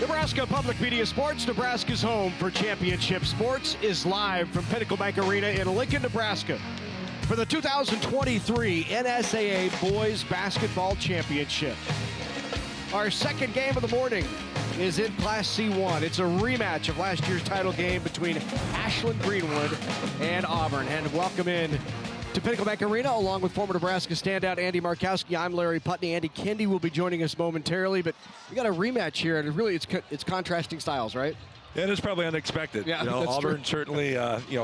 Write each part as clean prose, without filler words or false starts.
Nebraska Public Media Sports, Nebraska's home for championship sports, is live from Pinnacle Bank Arena in Lincoln, Nebraska for the 2023 NSAA Boys Basketball Championship. Our second game of the morning is in Class C1. It's a rematch of last year's title game between Ashland-Greenwood and Auburn. And welcome in to Pinnacle Bank Arena, along with former Nebraska standout Andy Markowski. I'm Larry Putney. Andy Kendi will be joining us momentarily, but we got a rematch here, and really it's contrasting styles, right? Yeah, it is probably unexpected. Yeah, Auburn true. certainly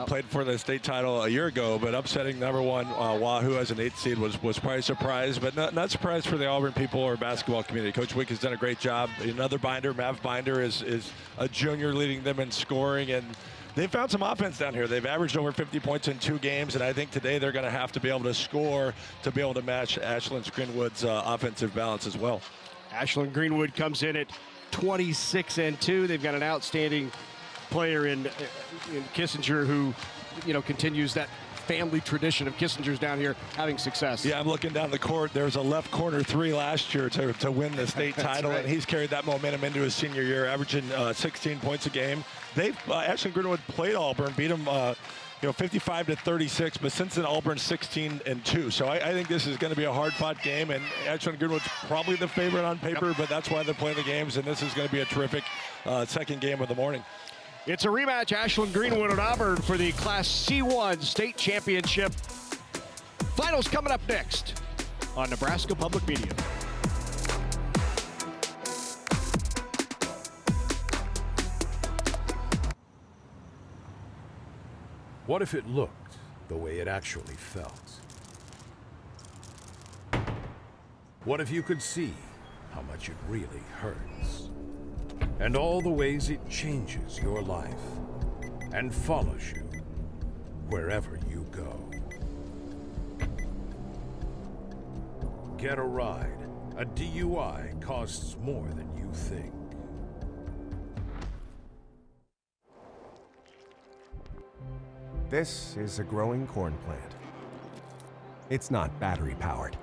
played for the state title a year ago, but upsetting number one Wahoo as an 8th seed was probably a surprise, but not surprised for the Auburn people or basketball community. Coach Wick has done a great job. Another Binder, Mav Binder, is a junior leading them in scoring, and they've found some offense down here. They've averaged over 50 points in 2 games, and I think today they're going to have to be able to score to be able to match Ashland-Greenwood's offensive balance as well. Ashland-Greenwood comes in at 26-2. They've got an outstanding player in Kissinger who, continues that family tradition of Kissinger's down here having success. Yeah, I'm looking down the court. There's a left corner 3 last year to win the state title, right. And he's carried that momentum into his senior year, averaging 16 points a game. They've Ashland-Greenwood played Auburn, beat them 55-36, but since then Auburn's 16-2. So I think this is going to be a hard-fought game, and Ashland-Greenwood's probably the favorite on paper, but that's why they're playing the games, and this is going to be a terrific second game of the morning. It's a rematch, Ashland-Greenwood and Auburn for the Class C1 State Championship. Finals coming up next on Nebraska Public Media. What if it looked the way it actually felt? What if you could see how much it really hurts? And all the ways it changes your life and follows you wherever you go. Get a ride. A DUI costs more than you think. This is a growing corn plant. It's not battery-powered.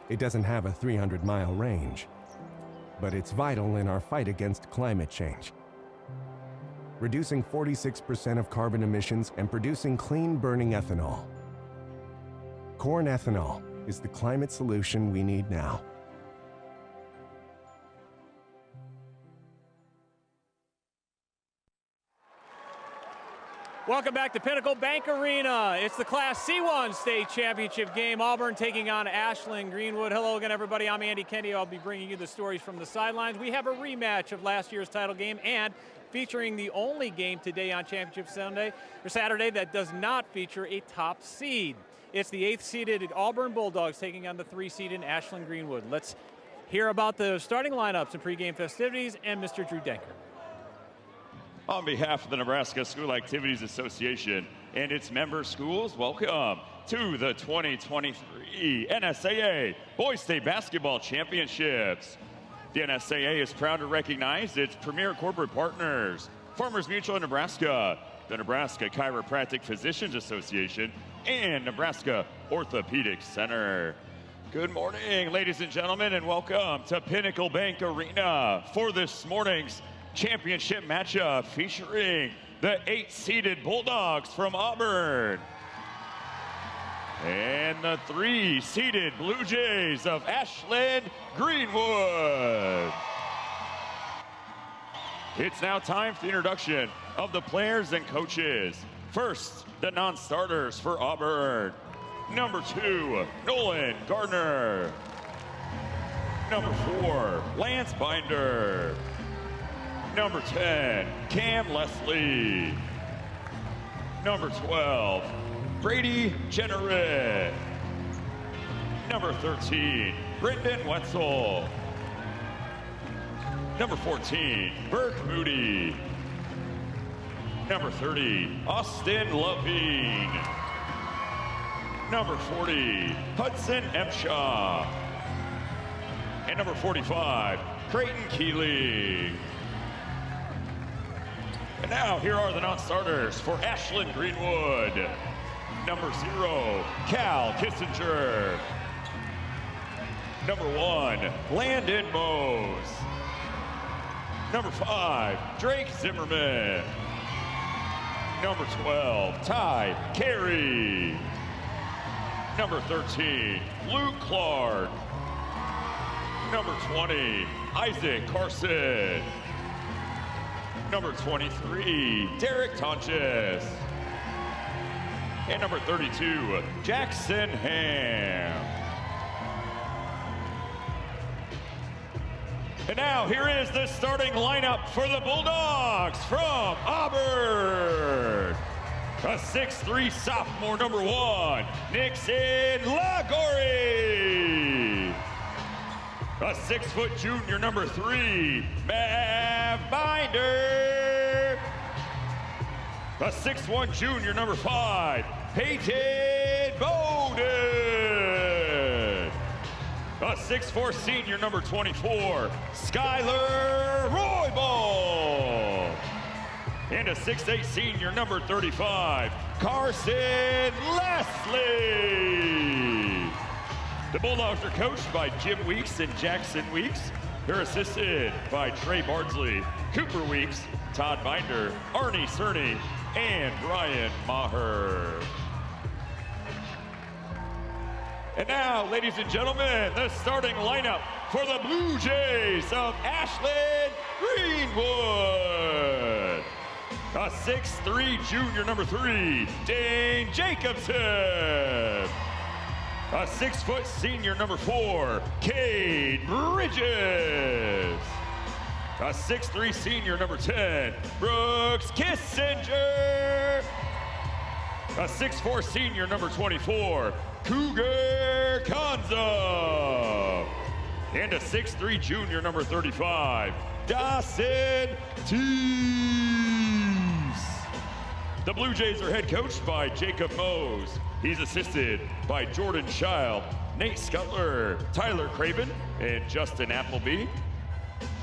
It doesn't have a 300-mile range, but it's vital in our fight against climate change. Reducing 46% of carbon emissions and producing clean-burning ethanol. Corn ethanol is the climate solution we need now. Welcome back to Pinnacle Bank Arena. It's the Class C1 State Championship game. Auburn taking on Ashland-Greenwood. Hello again, everybody. I'm Andy Kendi. I'll be bringing you the stories from the sidelines. We have a rematch of last year's title game and featuring the only game today on Championship Saturday that does not feature a top seed. It's the 8th-seeded Auburn Bulldogs taking on the 3-seeded Ashland-Greenwood. Let's hear about the starting lineups and pregame festivities and Mr. Drew Denker. On behalf of the Nebraska School Activities Association and its member schools, welcome to the 2023 NSAA Boys State Basketball Championships. The NSAA is proud to recognize its premier corporate partners, Farmers Mutual of Nebraska, the Nebraska Chiropractic Physicians Association, and Nebraska Orthopedic Center. Good morning, ladies and gentlemen, and welcome to Pinnacle Bank Arena for this morning's championship matchup featuring the 8th-seeded Bulldogs from Auburn and the 3-seeded Bluejays of Ashland-Greenwood. It's now time for the introduction of the players and coaches. First, the non-starters for Auburn. Number 2, Nolan Gardner. Number 4, Lance Binder. Number 10, Cam Leslie. Number 12, Brady Jennerit. Number 13, Brendan Wetzel. Number 14, Burke Moody. Number 30, Austin Levine. Number 40, Hudson Emshaw. And number 45, Creighton Keeley. And now, here are the non-starters for Ashland-Greenwood. Number 0, Cal Kissinger. Number 1, Landon Mose. Number 5, Drake Zimmerman. Number 12, Ty Carey. Number 13, Luke Clark. Number 20, Isaac Carson. Number 23, Derek Tonches. And number 32, Jackson Ham. And now here is the starting lineup for the Bulldogs from Auburn. A 6'3" sophomore, number 1, Nixon Lagori. A 6' junior, number 3, Mav Binder. A 6'1" junior, number 5, Peyton Bowden. A 6'4" senior, number 24, Skylar Roybal. And a 6'8" senior, number 35, Carson Leslie. The Bulldogs are coached by Jim Weeks and Jackson Weeks. They're assisted by Trey Bardsley, Cooper Weeks, Todd Binder, Arnie Cerny, and Brian Maher. And now, ladies and gentlemen, the starting lineup for the Blue Jays of Ashland-Greenwood. A 6'3" junior, number 3, Dane Jacobson. A 6' senior, number 4, Cade Bridges. A 6'3" senior, number 10, Brooks Kissinger. A 6'4" senior, number 24, Cougar Kanza. And a 6'3" junior, number 35, Dawson Teese. The Blue Jays are head coached by Jacob Mose. He's assisted by Jordan Shield, Nate Scutler, Tyler Craven, and Justin Appleby.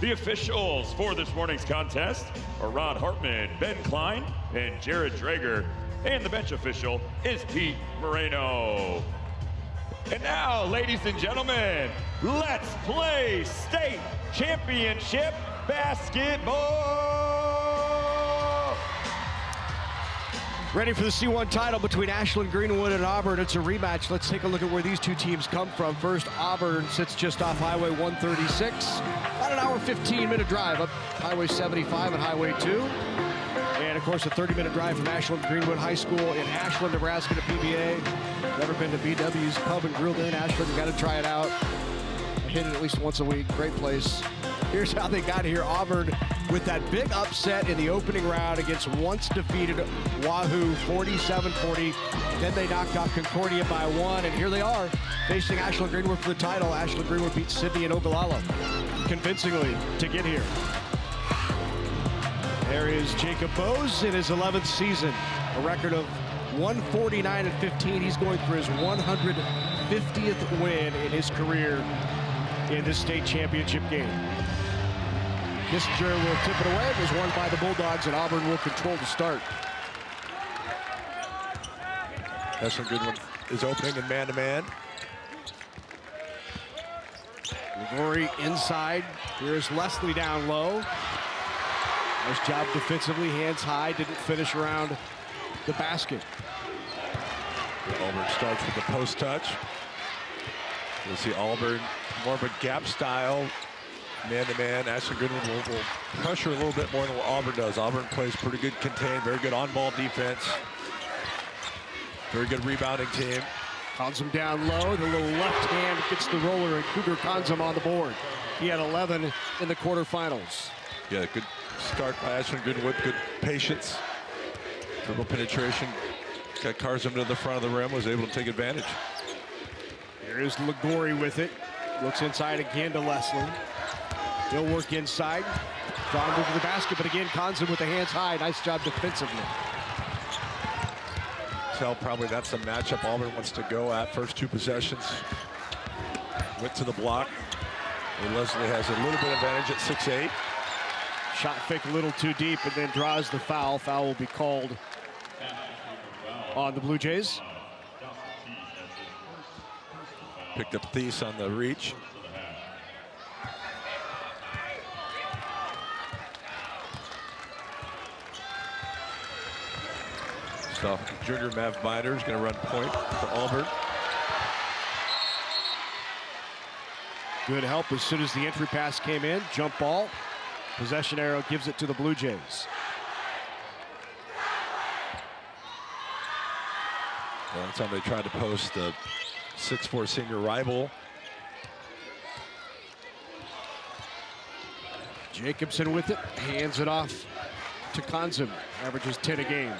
The officials for this morning's contest are Rod Hartman, Ben Klein, and Jared Drager. And the bench official is Pete Moreno. And now, ladies and gentlemen, let's play state championship basketball. Ready for the C1 title between Ashland-Greenwood and Auburn. It's a rematch. Let's take a look at where these two teams come from. First, Auburn sits just off Highway 136. About an hour, 15-minute drive up Highway 75 and Highway 2. And, of course, a 30-minute drive from Ashland-Greenwood High School in Ashland, Nebraska to PBA. Never been to BW's Pub and Grill in Ashland. You've got to try it out. I hit it at least once a week. Great place. Here's how they got here. Auburn with that big upset in the opening round against once defeated Wahoo 47-40. Then they knocked off Concordia by 1, and here they are facing Ashland-Greenwood for the title. Ashland-Greenwood beat Sydney and Ogallala convincingly to get here. There is Jacob Bose in his 11th season, a record of 149-15. He's going for his 150th win in his career in this state championship game. Kissinger will tip it away. It was won by the Bulldogs, and Auburn will control the start. Ashland-Greenwood is opening in man-to-man. Lagori inside. Here's Leslie down low. Nice job defensively, hands high, didn't finish around the basket. Auburn starts with the post touch. You'll see Auburn more of a gap style, man-to-man. Ashland-Greenwood will pressure a little bit more than what Auburn does. Auburn plays pretty good contain, very good on-ball defense. Very good rebounding team. Kanzum down low, the little left hand gets the roller, and Cougar Kanzum on the board. He had 11 in the quarterfinals. Yeah, good start by Ashland-Greenwood, good patience. Dribble penetration, got Kanzum to the front of the rim, was able to take advantage. Here's Lagori with it. Looks inside again to Leslie. He'll work inside. Drawn over the basket, but again, Kanzum with the hands high. Nice job defensively. Tell probably that's the matchup Auburn wants to go at. First 2 possessions. Went to the block. And Leslie has a little bit of advantage at 6'8". Shot fake a little too deep and then draws the foul. Foul will be called on the Blue Jays. Picked up Thies on the reach. So junior Mav Binder is going to run point for Auburn. Good help as soon as the entry pass came in. Jump ball. Possession arrow gives it to the Blue Jays. Well, that's how they tried to post the 6'4" senior rival. Jacobson with it, hands it off to Konzum. Averages 10 a game.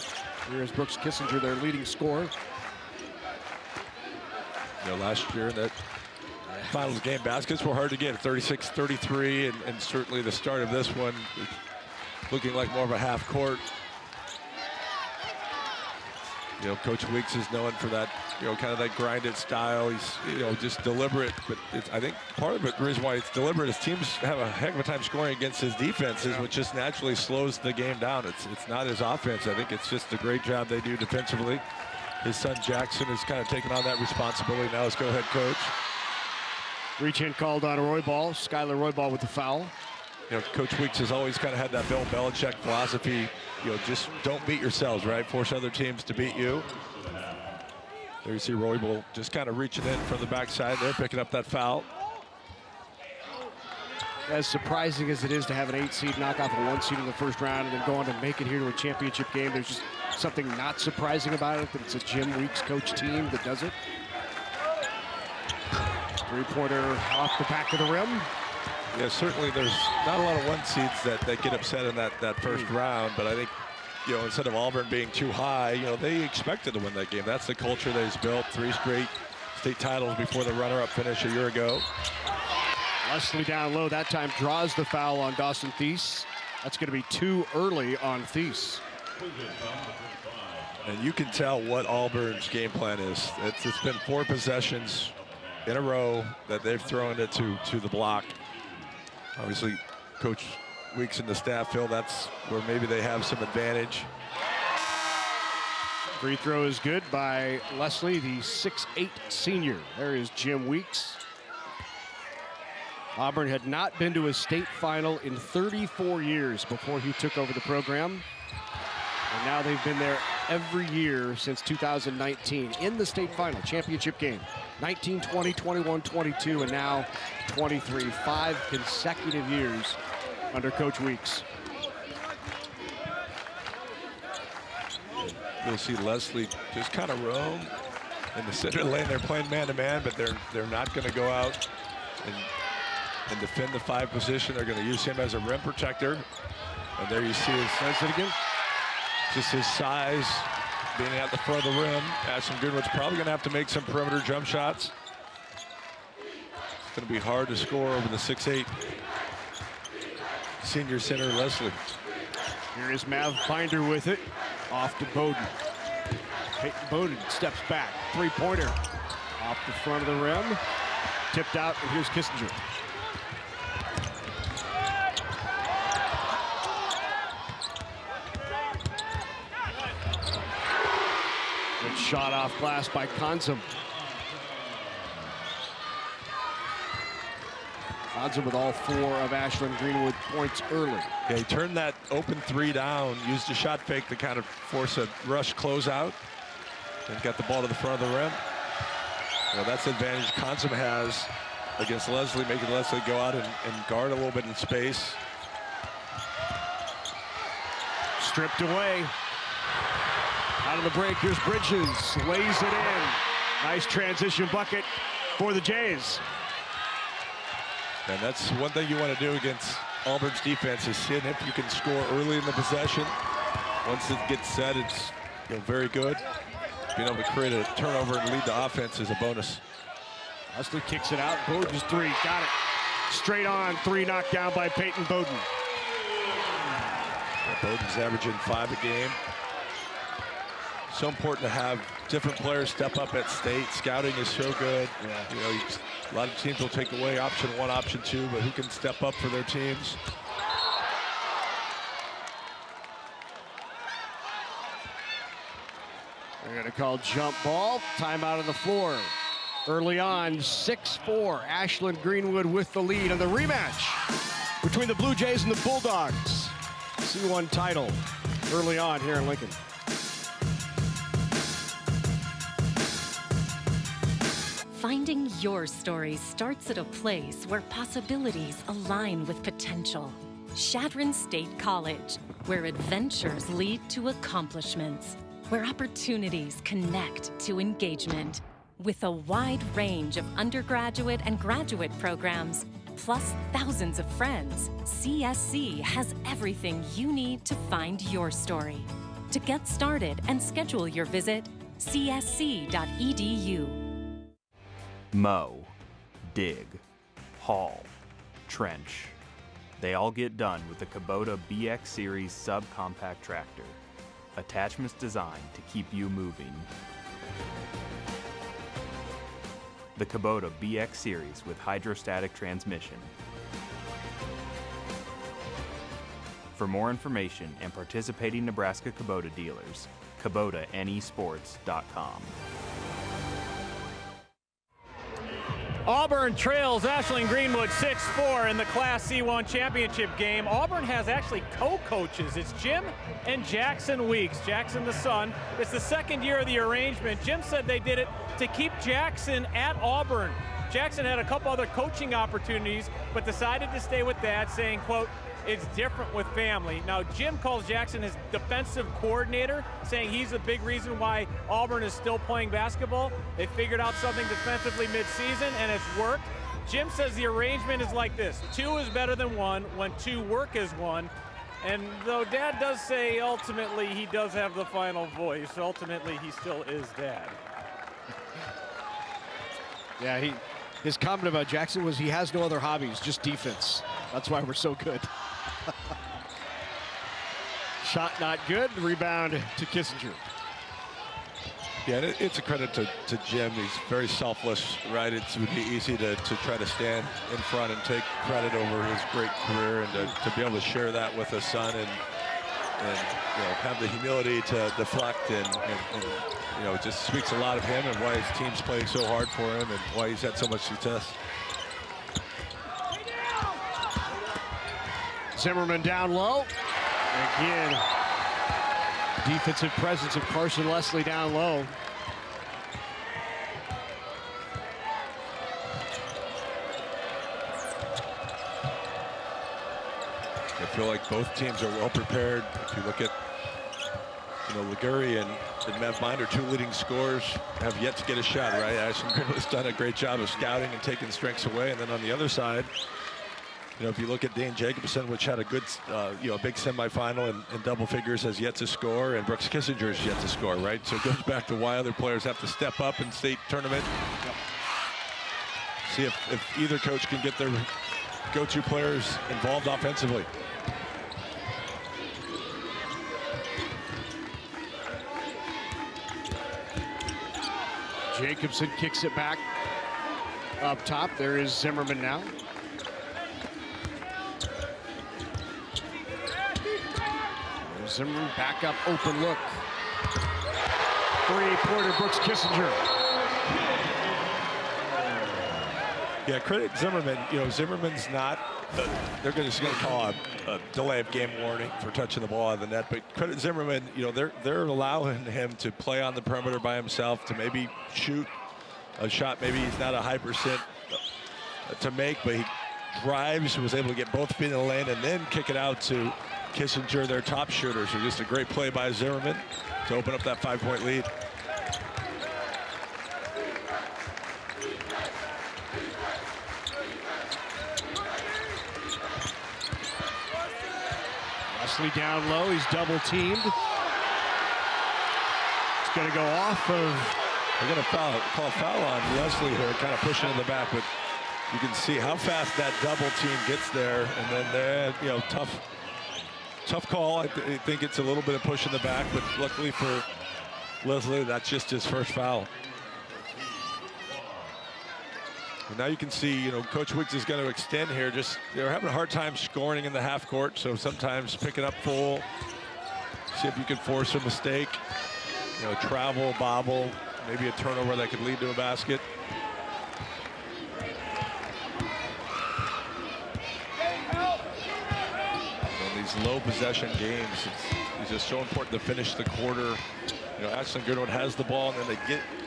Here's Brooks Kissinger, their leading scorer. You know, last year that finals game, baskets were hard to get, 36-33, and certainly the start of this one looking like more of a half court. You know, Coach Weeks is known for that, you know, kind of that grinded style. He's, you know, just deliberate, but I think part of it, the reason why it's deliberate is teams have a heck of a time scoring against his defenses, which just naturally slows the game down. It's not his offense. I think it's just a great job they do defensively. His son Jackson is kind of taking on that responsibility now as co-head coach. Reach in called on Roybal. Skylar Roybal with the foul. You know, Coach Weeks has always kind of had that Bill Belichick philosophy. You know, just don't beat yourselves, right? Force other teams to beat you. There you see Roybal just kind of reaching in from the backside there, picking up that foul. As surprising as it is to have an 8 seed knock off a 1 seed in the first round and then go on to make it here to a championship game, there's just something not surprising about it, that it's a Jim Weeks coach team that does it. Three-pointer off the back of the rim. Yeah, certainly there's not a lot of 1 seeds that get upset in that first round, but I think, you know, instead of Auburn being too high, you know, they expected to win that game. That's the culture that he's built. 3 straight state titles before the runner-up finish a year ago. Leslie down low that time, draws the foul on Dawson Thies. That's going to be too early on Thies. And you can tell what Auburn's game plan is. It's been 4 possessions in a row that they've thrown it to the block. Obviously, Coach Weeks and the staff feel that's where maybe they have some advantage. Free throw is good by Leslie, the 6'8" senior. There is Jim Weeks. Auburn had not been to a state final in 34 years before he took over the program. And now they've been there every year since 2019 in the state final, championship game. 19, 20, 21, 22, and now 23. 5 consecutive years under Coach Weeks. You'll see Leslie just kind of roam in the center lane. They're playing man-to-man, but they're not going to go out and defend the 5 position. They're going to use him as a rim protector. And there you see just his size being at the front of the rim. Ashland-Greenwood's probably going to have to make some perimeter jump shots. It's going to be hard to score over the 6'8" senior center Leslie. Here is Mav Binder with it. Off to Bowden. Peyton Bowden steps back. Three-pointer. Off the front of the rim. Tipped out, and here's Kissinger. Good shot off glass by Konzum. Konzum with all 4 of Ashland-Greenwood points early. Yeah, he turned that open 3 down, used a shot fake to kind of force a rush closeout, and got the ball to the front of the rim. Well, that's the advantage Konzum has against Leslie, making Leslie go out and guard a little bit in space. Stripped away. Out of the break, here's Bridges, lays it in. Nice transition bucket for the Jays. And that's one thing you want to do against Auburn's defense, is seeing if you can score early in the possession. Once it gets set, it's, you know, very good. Being able to create a turnover and lead the offense is a bonus. Leslie kicks it out. Bowden's 3, got it. Straight on, 3 knocked down by Peyton Bowden. Yeah, Bowden's averaging 5 a game. So important to have different players step up at state. Scouting is so good. Yeah. You know, a lot of teams will take away option 1, option 2, but who can step up for their teams? They're going to call jump ball. Timeout on the floor. Early on, 6-4. Ashland-Greenwood with the lead on the rematch between the Blue Jays and the Bulldogs. C1 title early on here in Lincoln. Finding your story starts at a place where possibilities align with potential. Chadron State College, where adventures lead to accomplishments, where opportunities connect to engagement. With a wide range of undergraduate and graduate programs, plus thousands of friends, CSC has everything you need to find your story. To get started and schedule your visit, csc.edu. Mow, dig, haul, trench. They all get done with the Kubota BX Series subcompact tractor. Attachments designed to keep you moving. The Kubota BX Series with hydrostatic transmission. For more information and participating Nebraska Kubota dealers, KubotaNEsports.com. Auburn trails Ashland-Greenwood 6-4 in the Class C1 championship game. Auburn has actually co-coaches. It's Jim and Jackson Weeks. Jackson the son. It's the second year of the arrangement. Jim said they did it to keep Jackson at Auburn. Jackson had a couple other coaching opportunities, but decided to stay with Dad, saying, quote, "It's different with family." Now, Jim calls Jackson his defensive coordinator, saying he's a big reason why Auburn is still playing basketball. They figured out something defensively mid-season, and it's worked. Jim says the arrangement is like this: 2 is better than 1 when 2 work as 1. And though Dad does say ultimately he does have the final voice, ultimately he still is Dad. Yeah, his comment about Jackson was he has no other hobbies, just defense. That's why we're so good. Shot not good, rebound to Kissinger. Yeah, and it's a credit to Jim. He's very selfless, right? It would be easy to try to stand in front and take credit over his great career, and to be able to share that with his son, and have the humility to deflect, and it just speaks a lot of him and why his team's playing so hard for him and why he's had so much success. Zimmerman down low. Again, defensive presence of Carson Leslie down low. I feel like both teams are well prepared. If you look at, Liguri and Mev Binder, 2 leading scorers, have yet to get a shot, right? Ashland-Greenwood's done a great job of scouting and taking strengths away. And then on the other side, if you look at Dane Jacobson, which had a good, big semifinal in double figures, has yet to score, and Brooks Kissinger has yet to score, right? So it goes back to why other players have to step up in state tournament. See if either coach can get their go-to players involved offensively. Jacobson kicks it back up top. There is Zimmerman now. There's Zimmerman back up, open look. 3-pointer Brooks Kissinger. Yeah, credit Zimmerman. Zimmerman's not, they're just going to call a delay of game warning for touching the ball out of the net. But credit Zimmerman, they're allowing him to play on the perimeter by himself, to maybe shoot a shot. Maybe he's not a high percent to make, but he drives, was able to get both feet in the lane and then kick it out to Kissinger, their top shooter. So just a great play by Zimmerman to open up that 5-point lead. Leslie down low, he's double teamed. It's going to go off of. They're going to call a foul on Leslie here, kind of pushing in the back, but you can see how fast that double team gets there, and then tough call. I think it's a little bit of push in the back, but luckily for Leslie, that's just his first foul. And now you can see, Coach Wiggs is going to extend here. They're having a hard time scoring in the half court, so sometimes picking up full, see if you can force a mistake, travel, bobble, maybe a turnover that could lead to a basket. In these low possession games, it's just so important to finish the quarter. Ashland-Greenwood has the ball, and then they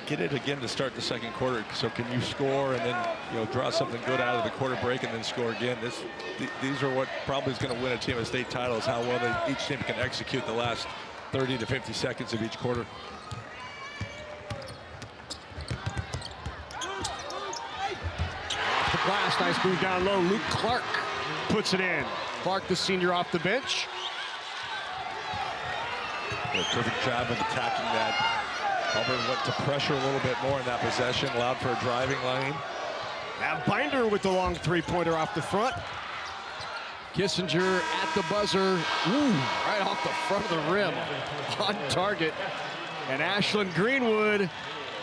get it again to start the second quarter. So can you score and then draw something good out of the quarter break and then score again? These are what probably is going to win a team a state title, is how well each team can execute the last 30 to 50 seconds of each quarter. Off the glass, nice move down low. Luke Clark puts it in. Clark, the senior, off the bench. A perfect job of attacking that. Auburn went to pressure a little bit more in that possession, allowed for a driving lane. Now Binder with the long three-pointer off the front. Kissinger at the buzzer. Ooh, right off the front of the rim. On target. And Ashland-Greenwood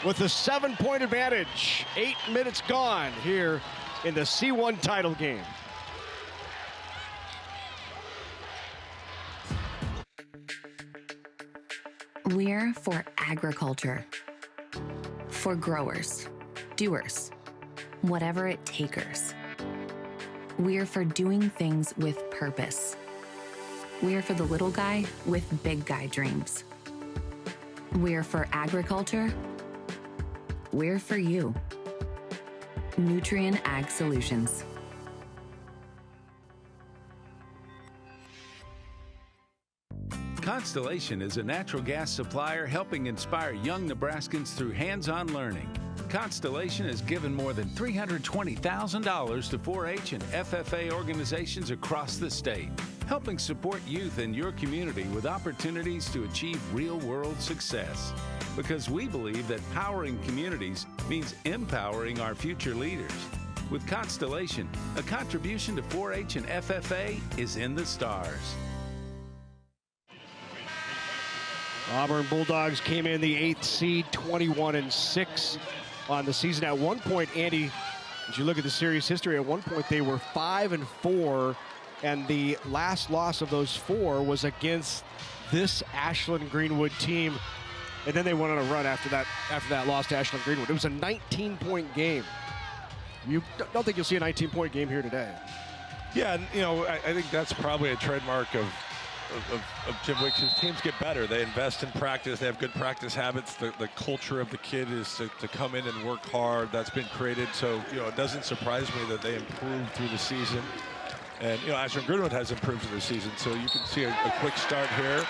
with a 7-point advantage. 8 minutes gone here in the C1 title game. We're for agriculture, for growers, doers, whatever it takers. We're for doing things with purpose. We're for the little guy with big guy dreams. We're for agriculture. We're for you. Nutrien Ag Solutions. Constellation is a natural gas supplier helping inspire young Nebraskans through hands-on learning. Constellation has given more than $320,000 to 4-H and FFA organizations across the state, helping support youth in your community with opportunities to achieve real-world success. Because we believe that powering communities means empowering our future leaders. With Constellation, a contribution to 4-H and FFA is in the stars. Auburn Bulldogs came in the 8th seed, 21-6 on the season. At one point, Andy, as you look at the series history, at one point they were 5-4, and the last loss of those 4 was against this Ashland-Greenwood team. And then they went on a run after that loss to Ashland-Greenwood. It was a 19-point game. You don't think you'll see a 19-point game here today? Yeah, and, I think that's probably a trademark of Jim Wicks. His teams get better. They invest in practice. They have good practice habits. The culture of the kid is to come in and work hard. That's been created. So, it doesn't surprise me that they improved through the season. And, Ashland-Greenwood has improved through the season. So you can see a quick start here.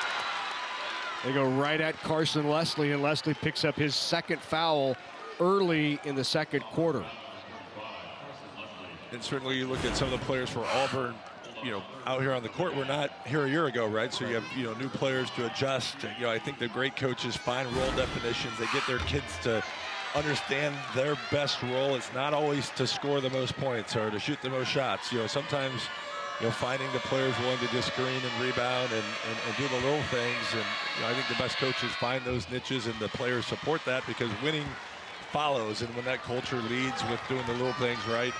They go right at Carson Leslie, and Leslie picks up his second foul early in the second quarter. And certainly you look at some of the players for Auburn, out here on the court. We're not here a year ago, right? So you have, new players to adjust. I think the great coaches find role definitions. They get their kids to understand their best role. It's not always to score the most points or to shoot the most shots. Sometimes, finding the players willing to just screen and rebound and do the little things. And, I think the best coaches find those niches, and the players support that, because winning follows. And when that culture leads with doing the little things right,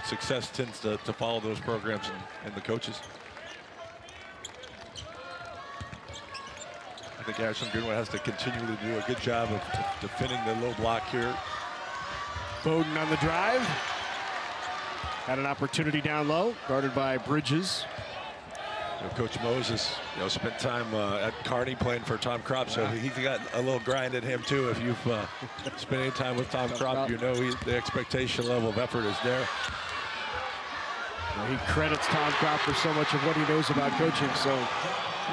success tends to follow those programs and the coaches. I think Ashland-Greenwood has to continue to do a good job of defending the low block here. Bowden on the drive. Had an opportunity down low, guarded by Bridges. Coach Moses, spent time at Kearney playing for Tom Kropp, so he's got a little grind in him too. If you've spent any time with Tom Kropp, the expectation level of effort is there. He credits Tom Kropp for so much of what he knows about coaching, so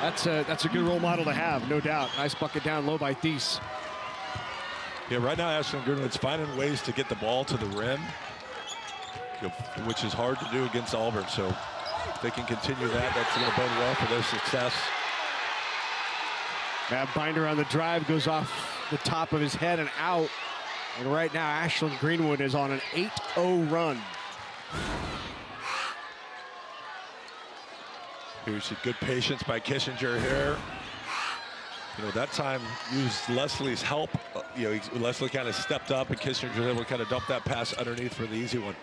that's a good role model to have, no doubt. Nice bucket down low by Thies. Yeah, right now Ashland-Greenwood's finding ways to get the ball to the rim, which is hard to do against Auburn. So if they can continue that, that's going to bode well for their success. Matt Binder on the drive, goes off the top of his head and out. And right now, Ashland-Greenwood is on an 8-0 run. Here's good patience by Kissinger here. That time used Leslie's help. Leslie kind of stepped up, and Kissinger was able to kind of dump that pass underneath for the easy one.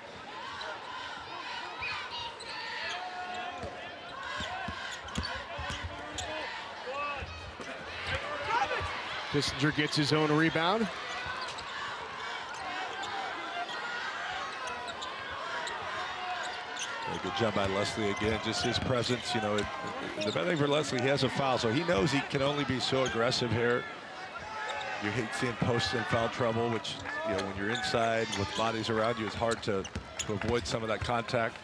Kissinger gets his own rebound. Good job by Leslie again, just his presence. The bad thing for Leslie, he has a foul, so he knows he can only be so aggressive here. You hate seeing posts in foul trouble, which, you know, when you're inside with bodies around you, it's hard to avoid some of that contact.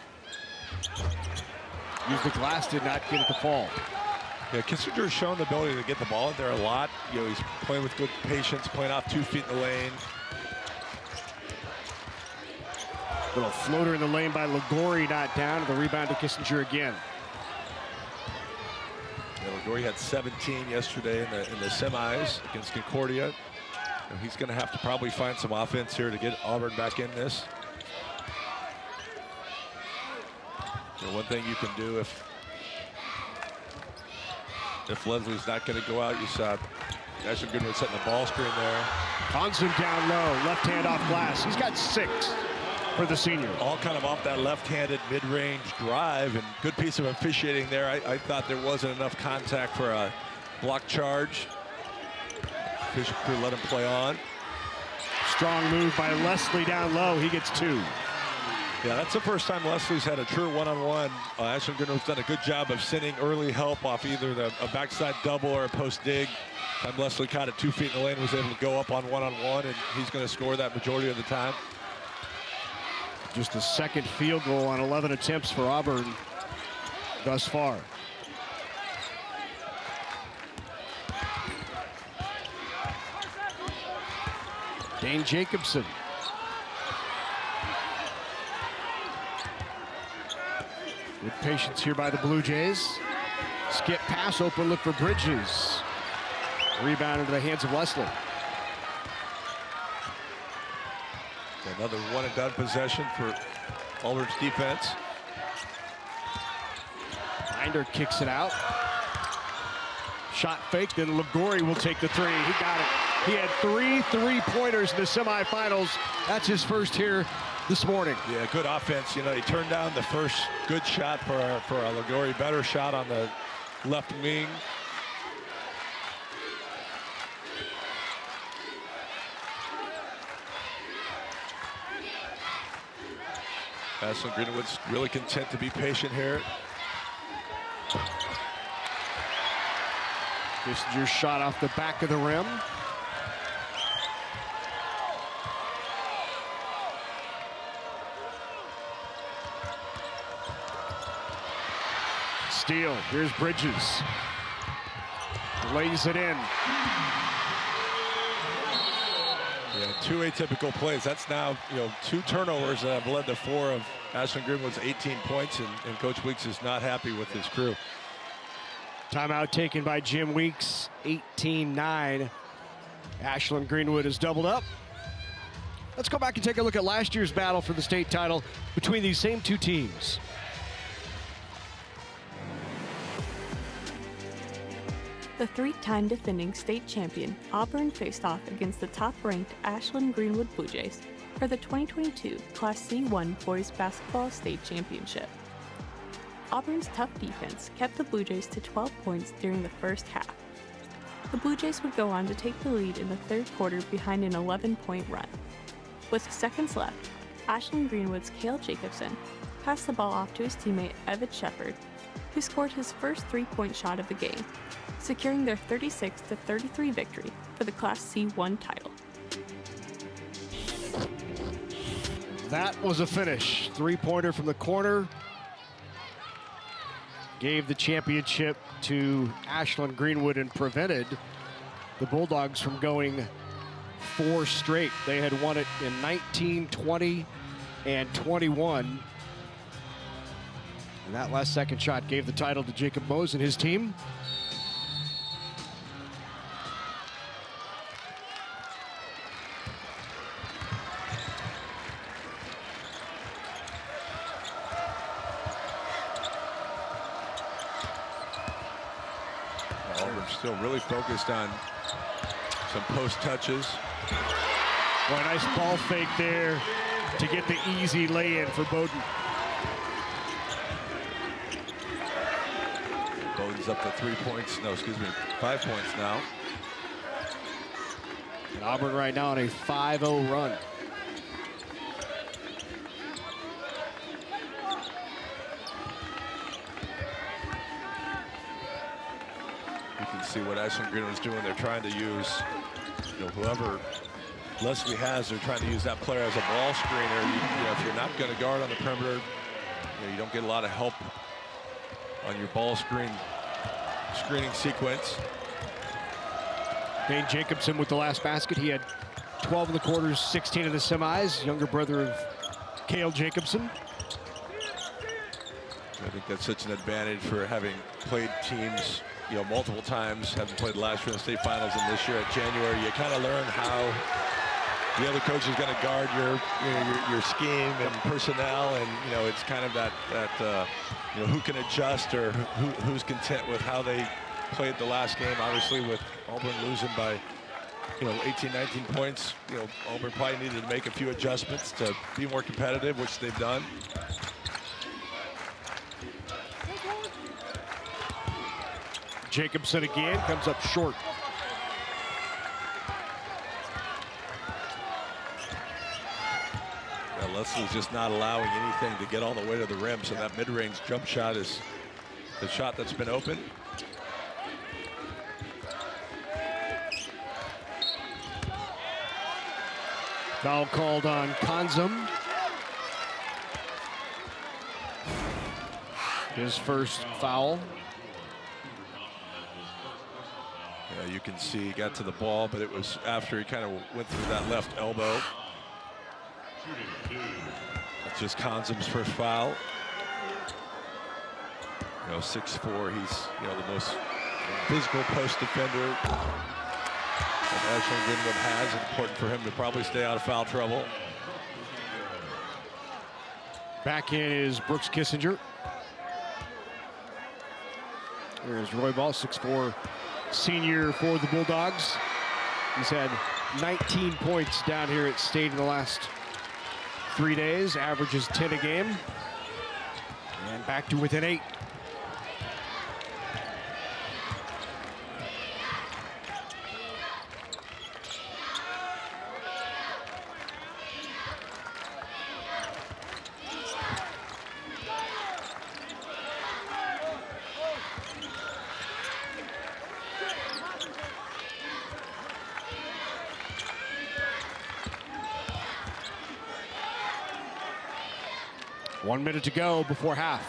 Used the glass, did not get it to fall. Yeah, Kissinger's shown the ability to get the ball in there a lot. You know, he's playing with good patience, playing off 2 feet in the lane. Little floater in the lane by Ligori, not down. The rebound to Kissinger again. Yeah, Ligori had 17 yesterday in the semis against Concordia. And he's going to have to probably find some offense here to get Auburn back in this. You know, one thing you can do if Leslie's not going to go out, you saw Ashland-Greenwood setting the ball screen there. Conson down low, left hand off glass. He's got 6 for the senior. All kind of off that left-handed mid-range drive, and good piece of officiating there. I thought there wasn't enough contact for a block charge. Fisher crew let him play on. Strong move by Leslie down low. He gets 2. Yeah, that's the first time Leslie's had a true one-on-one. Ashland-Greenwood's done a good job of sending early help off either a backside double or a post dig. Time Leslie caught it 2 feet in the lane, was able to go up on one-on-one, and he's going to score that majority of the time. Just the second field goal on 11 attempts for Auburn thus far. Dane Jacobson. Good patience here by the Blue Jays. Skip pass, open look for Bridges. Rebound into the hands of Leslie. Another one-and-done possession for Auburn's defense. Binder kicks it out. Shot fake, then Ligori will take the 3. He got it. He had 3 3-pointers in the semifinals. That's his first here this morning. Yeah, good offense. You know, he turned down the first good shot for Ligori. Better shot on the left wing. Ashland-Greenwood's really content to be patient here. Kissinger's shot off the back of the rim. Steal. Here's Bridges. Lays it in. Yeah, 2 atypical plays. That's now, you know, 2 turnovers that have led to 4 of Ashland-Greenwood's 18 points, and Coach Weeks is not happy with his crew. Timeout taken by Jim Weeks, 18-9. Ashland-Greenwood is doubled up. Let's go back and take a look at last year's battle for the state title between these same 2 teams. The 3-time defending state champion Auburn faced off against the top-ranked Ashland-Greenwood Bluejays for the 2022 Class C1 Boys Basketball State Championship. Auburn's tough defense kept the Blue Jays to 12 points during the first half. The Blue Jays would go on to take the lead in the third quarter behind an 11-point run. With seconds left, Ashland-Greenwood's Cale Jacobson passed the ball off to his teammate Evan Shepard, who scored his first 3-point shot of the game, securing their 36-33 victory for the Class C1 title. That was a finish. 3-pointer from the corner. Gave the championship to Ashland-Greenwood and prevented the Bulldogs from going 4 straight. They had won it in 19, 20, and 21. And that last second shot gave the title to Jacob Mose and his team. Still really focused on some post touches. Boy, nice ball fake there to get the easy lay-in for Bowden. Bowden's up to 5 points now. And Auburn right now on a 5-0 run. See what Ashland-Greenwood's doing. They're trying to use whoever Leslie has, they're trying to use that player as a ball screener. If you're not going to guard on the perimeter, you don't get a lot of help on your ball screening sequence. Dane Jacobson with the last basket. He had 12 in the quarters, 16 in the semis. Younger brother of Cale Jacobson. I think that's such an advantage for having played teams, multiple times, having played last year in the state finals and this year at January. You kind of learn how the other coach is going to guard your scheme and personnel, and it's kind of that who can adjust or who's content with how they played the last game. Obviously, with Auburn losing by 18, 19 points, Auburn probably needed to make a few adjustments to be more competitive, which they've done. Jacobson again comes up short. Leslie's just not allowing anything to get all the way to the rim, so that mid-range jump shot is the shot that's been open. Foul called on Kanzum. His first foul. Yeah, you can see he got to the ball, but it was after he kind of went through that left elbow. That's just Kanzum's first foul. 6'4", he's the most physical post defender that Ashland-Greenwood has. It's important for him to probably stay out of foul trouble. Back in is Brooks Kissinger. There's Roy Ball, 6'4", senior for the Bulldogs. He's had 19 points down here at State in the last 3 days, averages 10 a game. And back to within 8. One minute to go before half.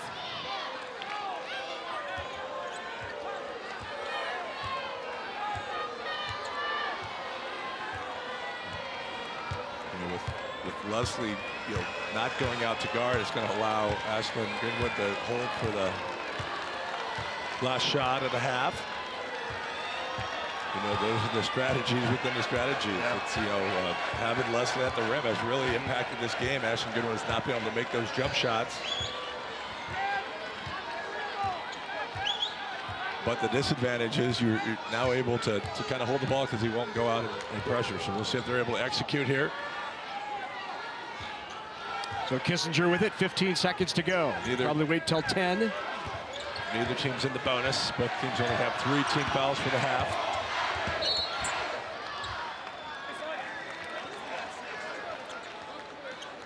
With Leslie, not going out to guard, it's going to allow Ashland-Greenwood to hold for the last shot of the half. Those are the strategies within the strategies. Yeah. It's, having Leslie at the rim has really impacted this game. Ashland-Greenwood has not been able to make those jump shots. But the disadvantage is you're now able to kind of hold the ball because he won't go out and pressure. So we'll see if they're able to execute here. So Kissinger with it, 15 seconds to go. Probably wait till 10. Neither team's in the bonus. Both teams only have 3 team fouls for the half.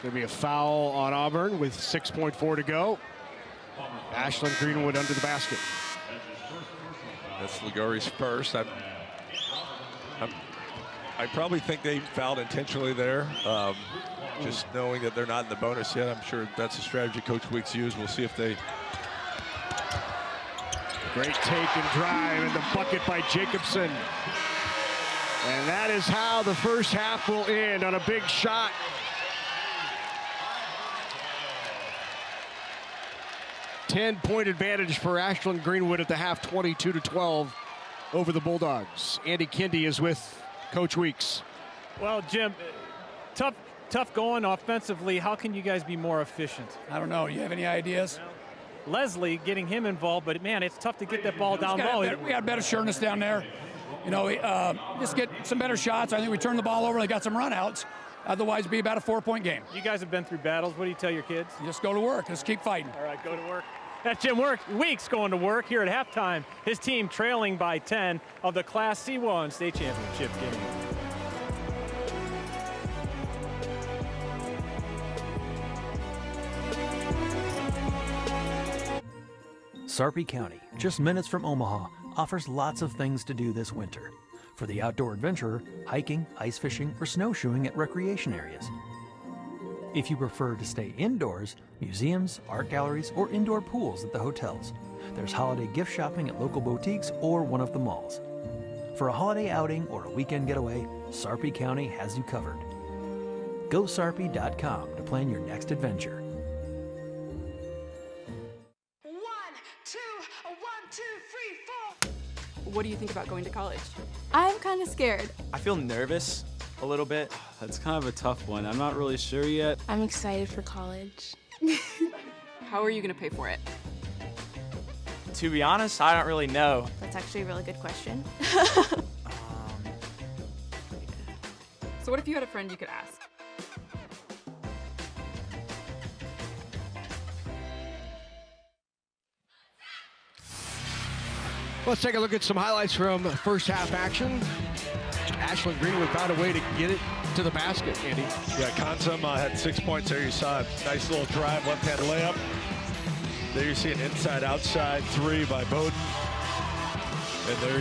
Going to be a foul on Auburn with 6.4 to go. Ashland-Greenwood under the basket. That's Ligori's first. I probably think they fouled intentionally there. Just knowing that they're not in the bonus yet, I'm sure that's a strategy Coach Weeks used. We'll see if they... Great take and drive, and the bucket by Jacobson. And that is how the first half will end, on a big shot. Ten-point advantage for Ashland-Greenwood at the half, 22-12 over the Bulldogs. Andy Kindy is with Coach Weeks. Well, Jim, tough going offensively. How can you guys be more efficient? I don't know. You have any ideas? Leslie getting him involved, but man, it's tough to get that ball down low. We got better sureness down there. Just get some better shots. I think we turned the ball over. They got some runouts. Otherwise, it'd be about a 4-point game. You guys have been through battles. What do you tell your kids? Just go to work. Just keep fighting. All right, go to work. That's Jim Weeks going to work here at halftime. His team trailing by 10 of the Class C1 state championship game. Sarpy County, just minutes from Omaha, offers lots of things to do this winter. For the outdoor adventurer, hiking, ice fishing, or snowshoeing at recreation areas. If you prefer to stay indoors, museums, art galleries, or indoor pools at the hotels. There's holiday gift shopping at local boutiques or one of the malls. For a holiday outing or a weekend getaway, Sarpy County has you covered. Go sarpy.com to plan your next adventure. 1, 2, 1, 2, 3, 4. What do you think about going to college? I'm kind of scared. I feel nervous a little bit. That's kind of a tough one. I'm not really sure yet. I'm excited for college. How are you going to pay for it? To be honest, I don't really know. That's actually a really good question. So what if you had a friend you could ask? Let's take a look at some highlights from first half action. Ashland-Greenwood found a way to get it to the basket, Andy. Yeah, Consum had 6 points there. You saw a nice little drive, left-hand layup. There you see an inside-outside three by Bowden. And there,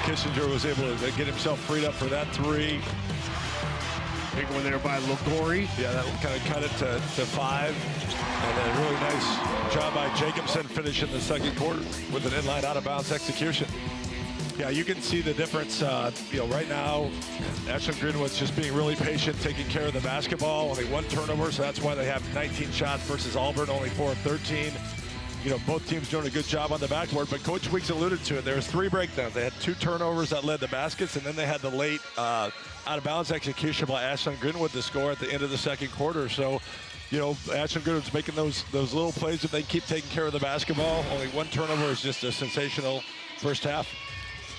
Kissinger was able to get himself freed up for that three. Big one there by Logori. Yeah, that kind of cut it to 5. And then a really nice job by Jacobson finishing the second quarter with an inline out-of-bounds execution. Yeah, you can see the difference. Right now, Ashland-Greenwood's just being really patient, taking care of the basketball. Only 1 turnover, so that's why they have 19 shots versus Auburn, only 4 of 13. Both teams doing a good job on the backboard, but Coach Weeks alluded to it. There was 3 breakdowns. They had 2 turnovers that led to baskets, and then they had the late out-of-bounds execution by Ashland-Greenwood to score at the end of the second quarter. So, Ashland-Greenwood's making those little plays if they keep taking care of the basketball. Only 1 turnover is just a sensational first half.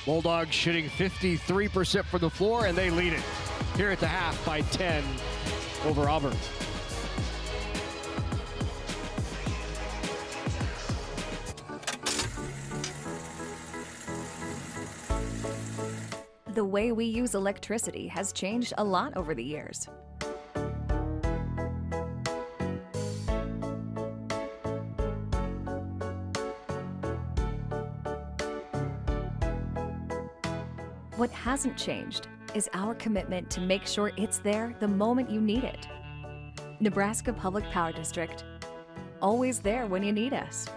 Bulldogs shooting 53% from the floor, and they lead it here at the half by 10 over Auburn. The way we use electricity has changed a lot over the years. What hasn't changed is our commitment to make sure it's there the moment you need it. Nebraska Public Power District, always there when you need us.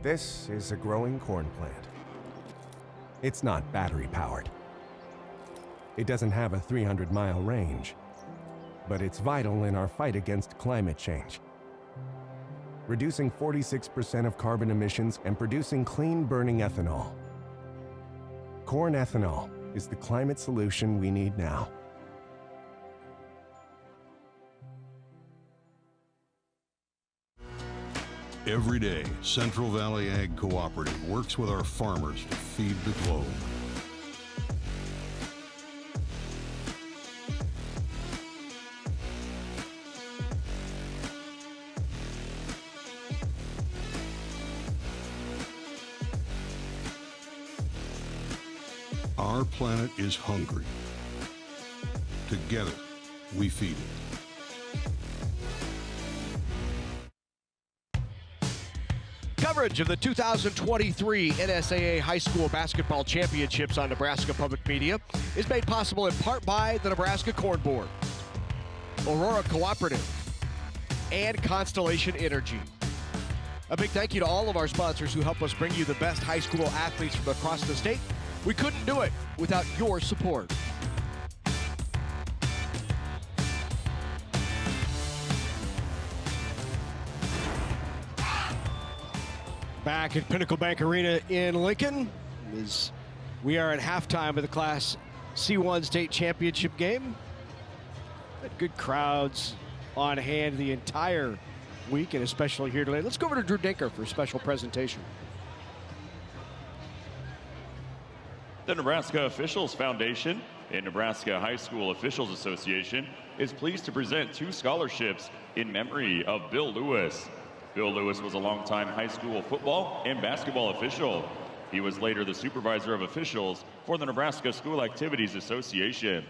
This is a growing corn plant. It's not battery-powered. It doesn't have a 300-mile range, but it's vital in our fight against climate change. Reducing 46% of carbon emissions and producing clean-burning ethanol. Corn ethanol is the climate solution we need now. Every day, Central Valley Ag Cooperative works with our farmers to feed the globe. Our planet is hungry. Together, we feed it. Coverage of the 2023 NSAA High School Basketball Championships on Nebraska Public Media is made possible in part by the Nebraska Corn Board, Aurora Cooperative, and Constellation Energy. A big thank you to all of our sponsors who help us bring you the best high school athletes from across the state. We couldn't do it without your support. Back at Pinnacle Bank Arena in Lincoln, as we are at halftime of the Class C1 state championship game. Had good crowds on hand the entire week, and especially here today. Let's go over to Drew Dinker for a special presentation. The Nebraska Officials Foundation and Nebraska High School Officials Association is pleased to present 2 scholarships in memory of Bill Lewis. Bill Lewis was a longtime high school football and basketball official. He was later the supervisor of officials for the Nebraska School Activities Association.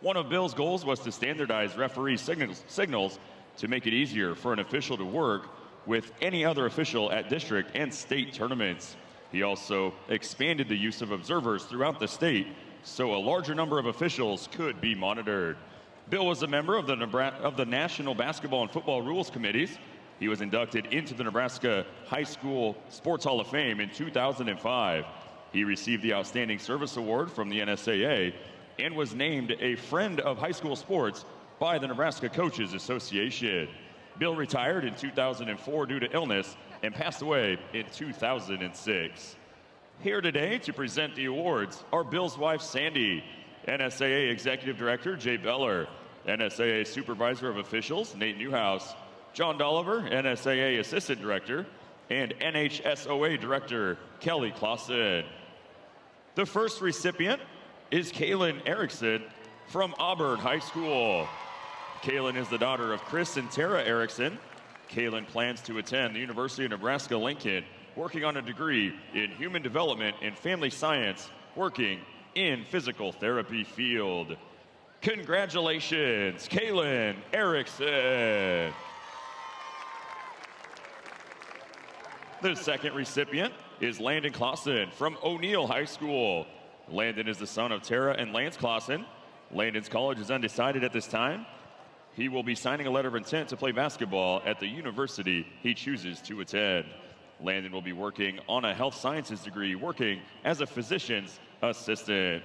One of Bill's goals was to standardize referee signals to make it easier for an official to work with any other official at district and state tournaments. He also expanded the use of observers throughout the state so a larger number of officials could be monitored. Bill was a member of the National Basketball and Football Rules Committees. He was inducted into the Nebraska High School Sports Hall of Fame in 2005. He received the Outstanding Service Award from the NSAA and was named a Friend of High School Sports by the Nebraska Coaches Association. Bill retired in 2004 due to illness and passed away in 2006. Here today to present the awards are Bill's wife, Sandy, NSAA Executive Director, Jay Beller, NSAA Supervisor of Officials, Nate Newhouse, John Dolliver, NSAA Assistant Director, and NHSOA Director, Kelly Clausen. The first recipient is Kaylin Erickson from Auburn High School. Kaylin is the daughter of Chris and Tara Erickson. Kaylin plans to attend the University of Nebraska-Lincoln, working on a degree in human development and family science, working in physical therapy field. Congratulations, Kaylin Erickson. The second recipient is Landon Clausen from O'Neill High School. Landon is the son of Tara and Lance Clausen. Landon's college is undecided at this time. He will be signing a letter of intent to play basketball at the university he chooses to attend. Landon will be working on a health sciences degree, working as a physician's assistant.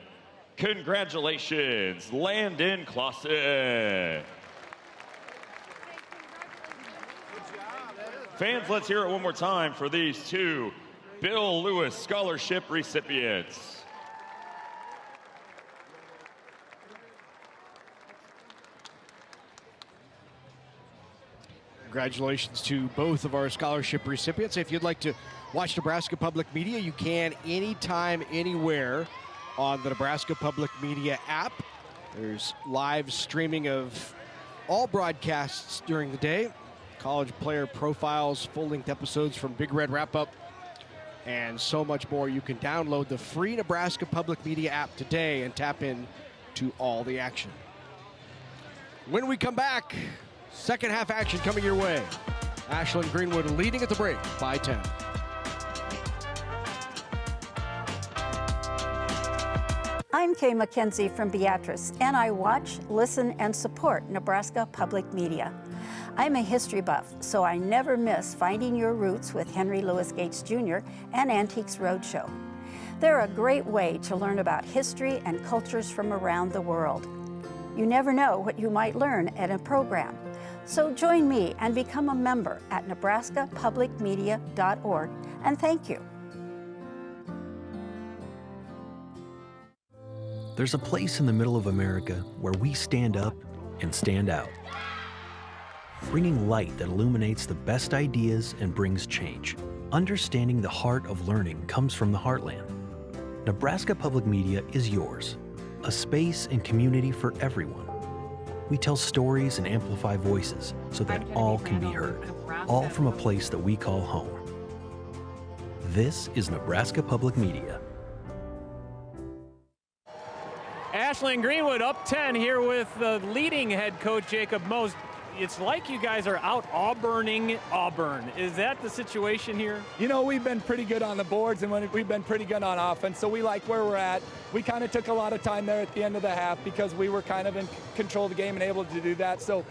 Congratulations, Landon Clausen. Fans, let's hear it one more time for these 2 Bill Lewis Scholarship recipients. Congratulations to both of our scholarship recipients. If you'd like to watch Nebraska Public Media, you can anytime, anywhere on the Nebraska Public Media app. There's live streaming of all broadcasts during the day, college player profiles, full-length episodes from Big Red Wrap-Up, and so much more. You can download the free Nebraska Public Media app today and tap in to all the action. When we come back, second half action coming your way. Ashland-Greenwood leading at the break by 10. I'm Kay McKenzie from Beatrice, and I watch, listen, and support Nebraska Public Media. I'm a history buff, so I never miss Finding Your Roots with Henry Louis Gates Jr. and Antiques Roadshow. They're a great way to learn about history and cultures from around the world. You never know what you might learn at a program. So join me and become a member at nebraskapublicmedia.org, and thank you. There's a place in the middle of America where we stand up and stand out, bringing light that illuminates the best ideas and brings change. Understanding the heart of learning comes from the heartland. Nebraska Public Media is yours, a space and community for everyone. We tell stories and amplify voices so that all can be heard, all from a place that we call home. This is Nebraska Public Media. Ashland-Greenwood up 10 here with the leading head coach, Jacob Mose. It's like you guys are out Auburning Auburn. Is that the situation here? You know, we've been pretty good on the boards, and we've been pretty good on offense, so we like where we're at. We kind of took a lot of time there at the end of the half because we were kind of in control of the game and able to do that. So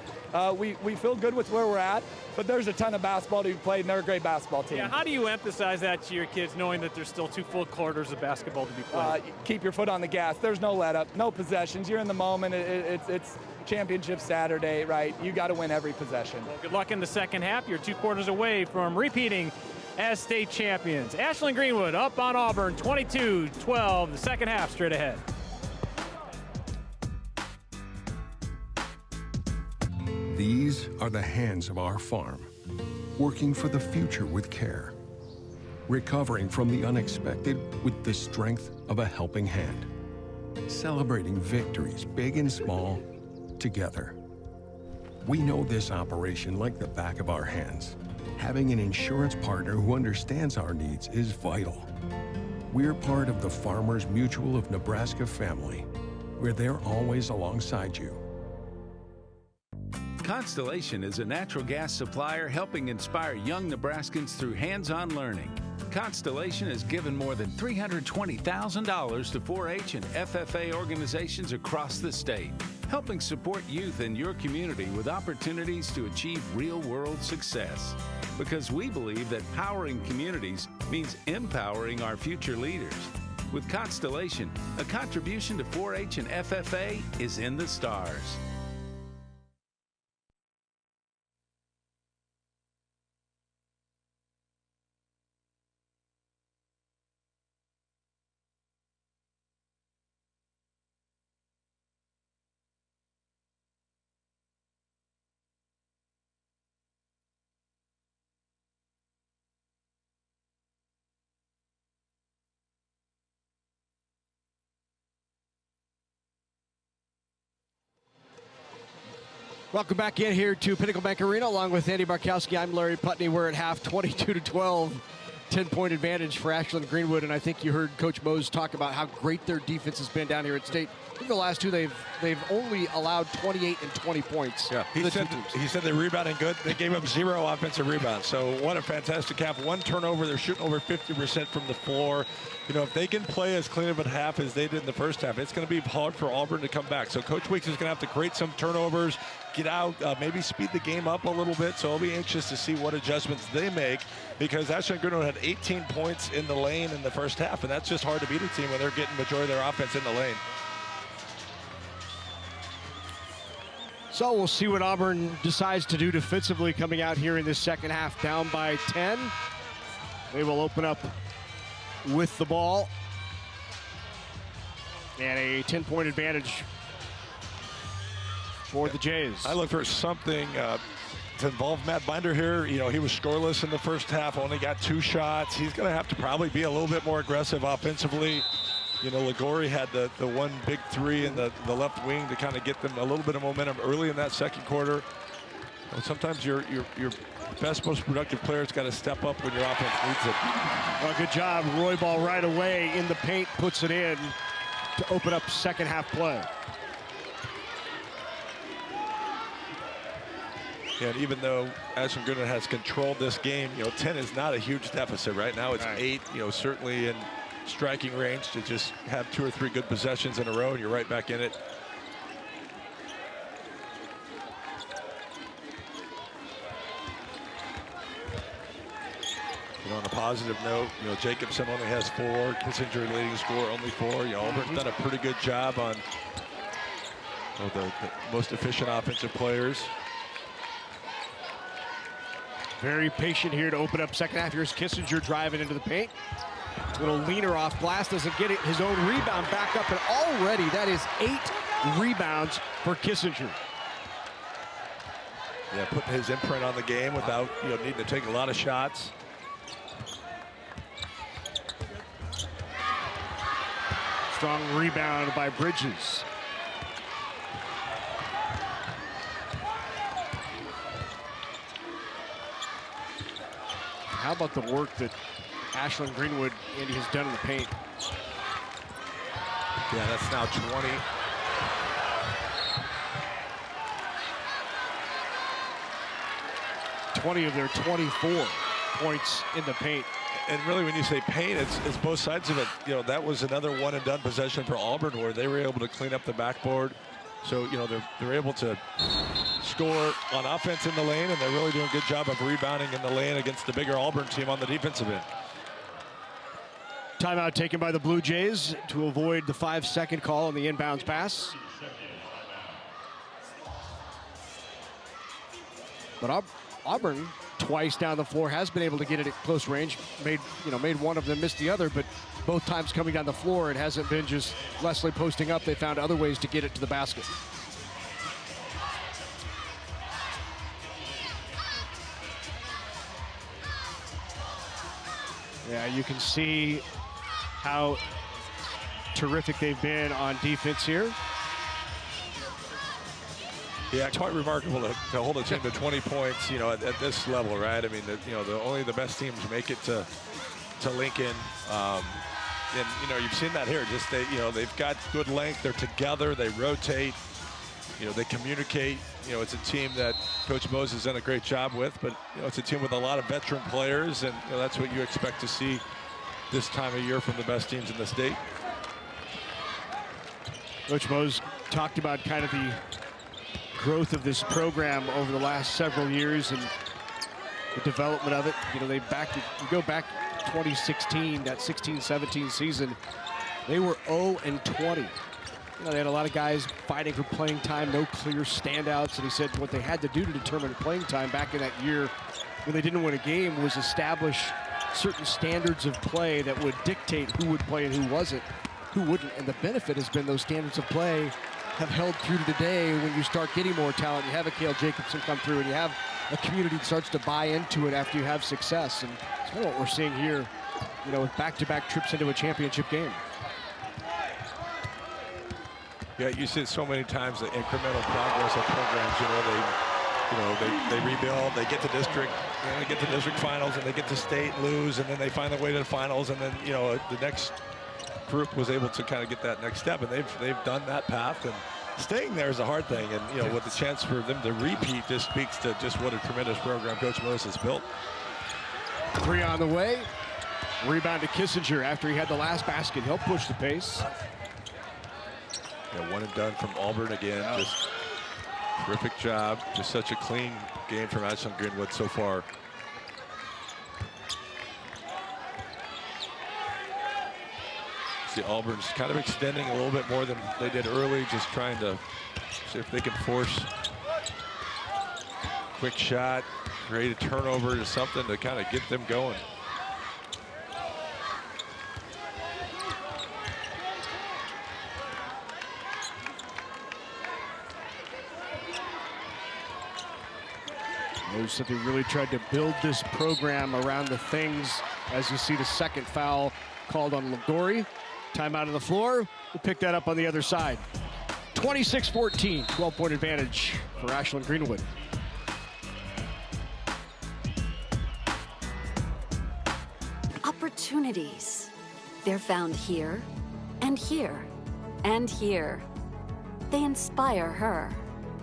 we feel good with where we're at, but there's a ton of basketball to be played, and they're a great basketball team. Yeah, how do you emphasize that to your kids, knowing that there's still 2 full quarters of basketball to be played? Keep your foot on the gas. There's no let up, no possessions. You're in the moment. It's championship Saturday, right? You got to win every possession. Well, good luck in the second half. You're 2 quarters away from repeating as state champions. Ashland-Greenwood up on Auburn, 22-12. The second half straight ahead. These are the hands of our farm, working for the future with care. recovering from the unexpected with the strength of a helping hand, celebrating victories big and small together. We know this operation like the back of our hands. Having an insurance partner who understands our needs is vital. We're part of the Farmers Mutual of Nebraska family, where they're always alongside you. Constellation is a natural gas supplier helping inspire young Nebraskans through hands-on learning. Constellation has given more than $320,000 to 4-H and FFA organizations across the state, helping support youth in your community with opportunities to achieve real-world success. Because we believe that powering communities means empowering our future leaders. With Constellation, a contribution to 4-H and FFA is in the stars. Welcome back in here to Pinnacle Bank Arena along with Andy Barkowski. I'm Larry Putney. We're at half 22-12, 10-point advantage for Ashland-Greenwood, and I think you heard Coach Mose talk about how great their defense has been down here at State. I think the last two they've only allowed 28 and 20 points. Yeah, he said they're rebounding good. They gave up 0 offensive rebounds. So what a fantastic half. 1 turnover. They're shooting over 50% from the floor. You know, if they can play as clean of a half as they did in the first half, it's going to be hard for Auburn to come back. So Coach Weeks is going to have to create some turnovers, get out, maybe speed the game up a little bit. So I'll be anxious to see what adjustments they make, because Ashland-Greenwood had 18 points in the lane in the first half, and that's just hard to beat a team when they're getting majority of their offense in the lane. So we'll see what Auburn decides to do defensively coming out here in this second half, down by 10. They will open up with the ball. And a 10-point advantage for the Jays. I look for something to involve Matt Binder here. You know, he was scoreless in the first half, only got 2 shots. He's going to have to probably be a little bit more aggressive offensively. You know, Ligori had the one big 3 in the left wing to kind of get them a little bit of momentum early in that second quarter. And sometimes your best, most productive player's got to step up when your offense needs it. Well, good job. Roy ball right away in the paint, puts it in to open up second half play. And even though Ashland-Greenwood has controlled this game, you know, 10 is not a huge deficit. Right now it's 8, you know, certainly in striking range to just have 2 or 3 good possessions in a row and you're right back in it. You know, on a positive note, you know, Jacobson only has 4, Kissinger leading scorer only 4. You know, Auburn's done a pretty good job on the most efficient offensive players. Very patient here to open up second half. Here's Kissinger driving into the paint. Little leaner off glass, doesn't get it. His own rebound back up, and already that is 8 rebounds for Kissinger. Yeah, putting his imprint on the game without, you know, needing to take a lot of shots. Strong rebound by Bridges. How about the work that Ashland-Greenwood, Andy, has done in the paint? Yeah, that's now 20. Of their 24 points in the paint. And really, when you say paint, it's both sides of it. You know, that was another one-and-done possession for Auburn where they were able to clean up the backboard. So, you know, they're able to score on offense in the lane, and they're really doing a good job of rebounding in the lane against the bigger Auburn team on the defensive end. Timeout taken by the Blue Jays to avoid the 5-second call on the inbounds pass. But Auburn, twice down the floor, has been able to get it at close range. Made one of them, missed the other, but both times coming down the floor, it hasn't been just Leslie posting up. They found other ways to get it to the basket. Yeah, you can see how terrific they've been on defense here. Yeah, quite remarkable to hold a team to 20 points, you know, at this level, right? I mean, only the best teams make it to Lincoln. And, you know, you've seen that here. Just, they've got good length. They're together. They rotate. You know, they communicate. You know, it's a team that Coach Mose has done a great job with, but, you know, it's a team with a lot of veteran players, and, you know, that's what you expect to see this time of year from the best teams in the state. Coach Mose talked about kind of the growth of this program over the last several years and the development of it. You know, you go back 2016, that 16-17 season, they were 0-20. You know, they had a lot of guys fighting for playing time, no clear standouts, and he said what they had to do to determine playing time back in that year when they didn't win a game was establish certain standards of play that would dictate who would play and who wouldn't, and the benefit has been those standards of play have held through to today. When you start getting more talent, you have a Cale Jacobson come through, and you have a community that starts to buy into it after you have success. And it's kind of what we're seeing here, you know, with back-to-back trips into a championship game. Yeah, you see it so many times, the incremental progress of programs. They rebuild, they get to district, they get to district finals, and they get to state, lose, and then they find their way to the finals, and then, you know, the next group was able to kind of get that next step, and they've done that path, and staying there is a hard thing. And, you know, with the chance for them to repeat, this speaks to just what a tremendous program Coach Mose has built. 3 on the way. Rebound to Kissinger after he had the last basket. He'll push the pace. Yeah, 1 and done from Auburn again. Just terrific job. Just such a clean game from Ashland-Greenwood so far. See, Auburn's kind of extending a little bit more than they did early, just trying to see if they can force quick shot, create a turnover or something to kind of get them going. Mose said they really tried to build this program around the things, as you see the second foul called on Lagori. Timeout on the floor. We'll pick that up on the other side. 26-14, 12-point advantage for Ashland-Greenwood. Opportunities. They're found here, and here, and here. They inspire her,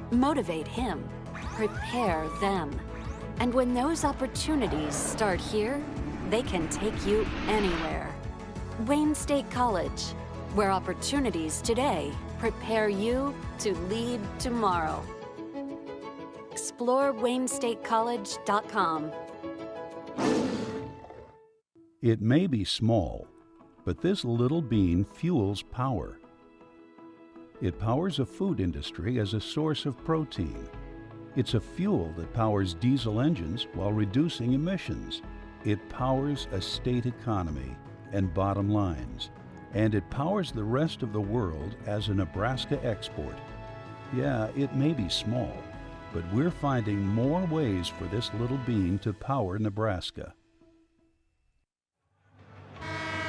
motivate him, prepare them. And when those opportunities start here, they can take you anywhere. Wayne State College, where opportunities today prepare you to lead tomorrow. Explore WayneStateCollege.com. It may be small, but this little bean fuels power. It powers a food industry as a source of protein. It's a fuel that powers diesel engines while reducing emissions. It powers a state economy and bottom lines, and it powers the rest of the world as a Nebraska export. Yeah, it may be small, but we're finding more ways for this little bean to power Nebraska.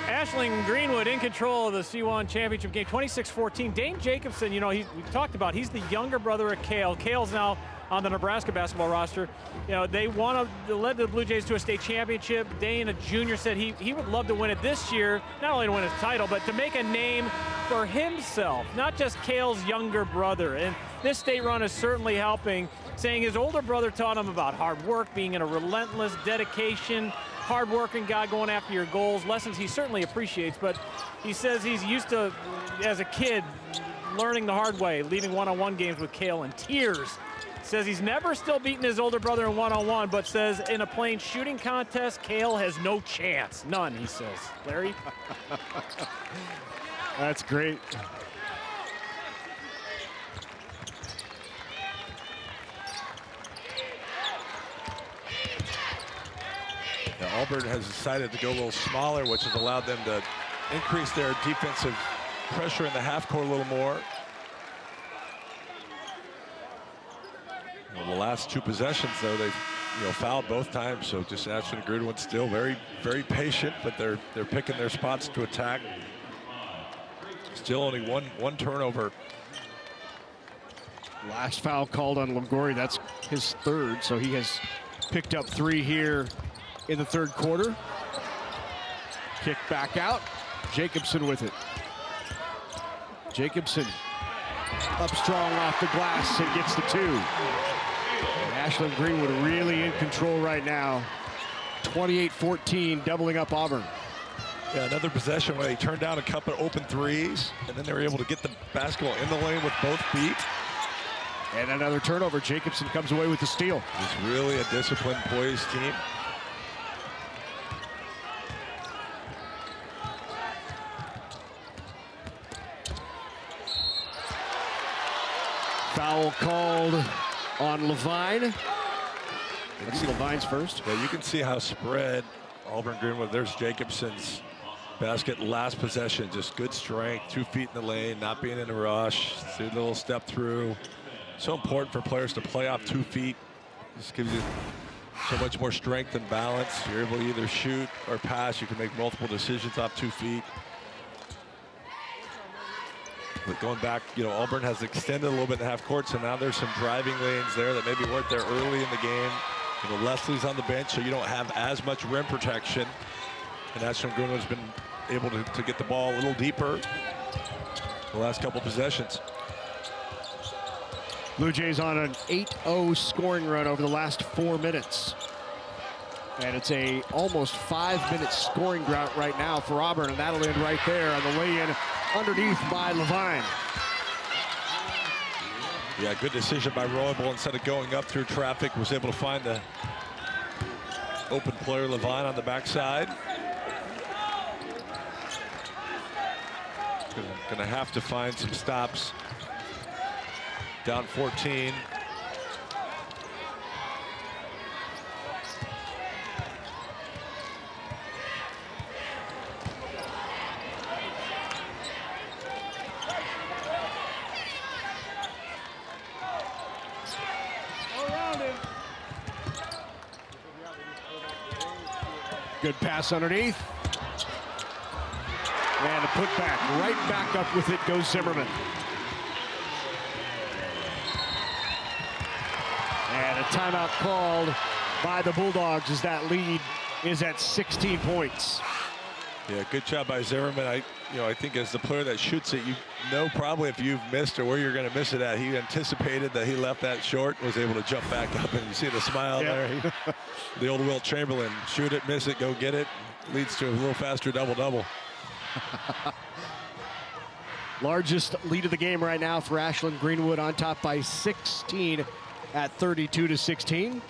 Ashland-Greenwood in control of the C1 championship game, 26-14. Dane Jacobson, you know, we talked about, he's the younger brother of Cale. Cale's now on the Nebraska basketball roster. You know, they led the Blue Jays to a state championship. Dane, a junior, said he would love to win it this year, not only to win his title, but to make a name for himself, not just Cale's younger brother. And this state run is certainly helping, saying his older brother taught him about hard work, being in a relentless dedication, hard-working guy going after your goals, lessons he certainly appreciates, but he says he's used to, as a kid, learning the hard way, leaving one-on-one games with Cale in tears. Says he's never still beaten his older brother in one-on-one, but says in a plain shooting contest, Cale has no chance. None, he says. Larry? That's great. Now, Auburn has decided to go a little smaller, which has allowed them to increase their defensive pressure in the half court a little more. Well, the last 2 possessions, though, they've fouled both times. So just Ashland-Greenwood still very, very patient, but they're picking their spots to attack. Still only one turnover. Last foul called on Longoria. That's his third, so he has picked up 3 here in the third quarter. Kick back out. Jacobson with it. Jacobson up strong off the glass and gets the 2. And Ashland-Greenwood really in control right now. 28-14, doubling up Auburn. Yeah, another possession where they turned down a couple of open threes, and then they were able to get the basketball in the lane with both feet. And another turnover. Jacobson comes away with the steal. It's really a disciplined, poised team. Foul called on Levine. Let's see Levine's first. Yeah, you can see how spread Auburn-Greenwood. There's Jacobson's basket last possession. Just good strength, 2 feet in the lane, not being in a rush. See the little step through. So important for players to play off 2 feet. Just gives you so much more strength and balance. You're able to either shoot or pass. You can make multiple decisions off 2 feet. But going back, Auburn has extended a little bit in the half court, so now there's some driving lanes there that maybe weren't there early in the game. Leslie's on the bench, so you don't have as much rim protection. And Ashland-Greenwood's been able to get the ball a little deeper the last couple possessions. Blue Jays on an 8-0 scoring run over the last 4 minutes. And it's a almost 5-minute scoring drought right now for Auburn, and that'll end right there on the way in underneath by Levine. Yeah, good decision by Roybal. Instead of going up through traffic, was able to find the open player Levine on the backside. Gonna have to find some stops. Down 14. Good pass underneath. And a putback. Right back up with it goes Zimmerman. And a timeout called by the Bulldogs as that lead is at 16 points. Yeah, good job by Zimmerman. I think as the player that shoots it, you know probably if you've missed or where you're going to miss it at. He anticipated that he left that short, was able to jump back up, and you see the smile there. The old Wilt Chamberlain, shoot it, miss it, go get it. Leads to a little faster double-double. Largest lead of the game right now for Ashland-Greenwood, on top by 16 at 32-16.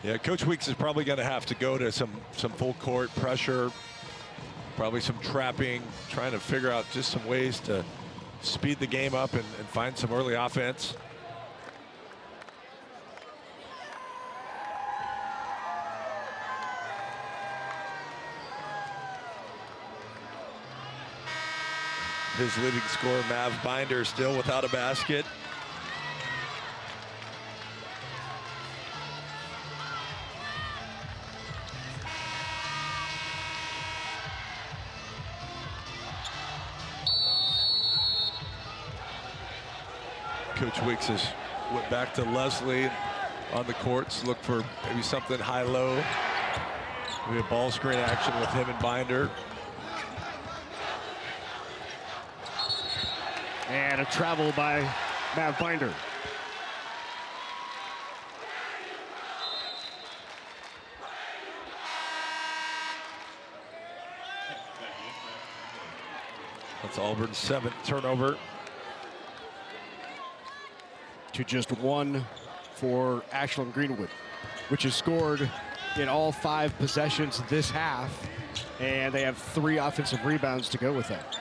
Yeah, Coach Weeks is probably going to have to go to some full court pressure, probably some trapping, trying to figure out just some ways to speed the game up and find some early offense. His leading scorer, Mav Binder, still without a basket. Coach Weeks has went back to Leslie on the courts, look for maybe something high-low. We have ball screen action with him and Binder. And a travel by Mav Binder. That's Auburn's 7th turnover. To just 1 for Ashland-Greenwood, which has scored in all 5 possessions this half, and they have 3 offensive rebounds to go with that.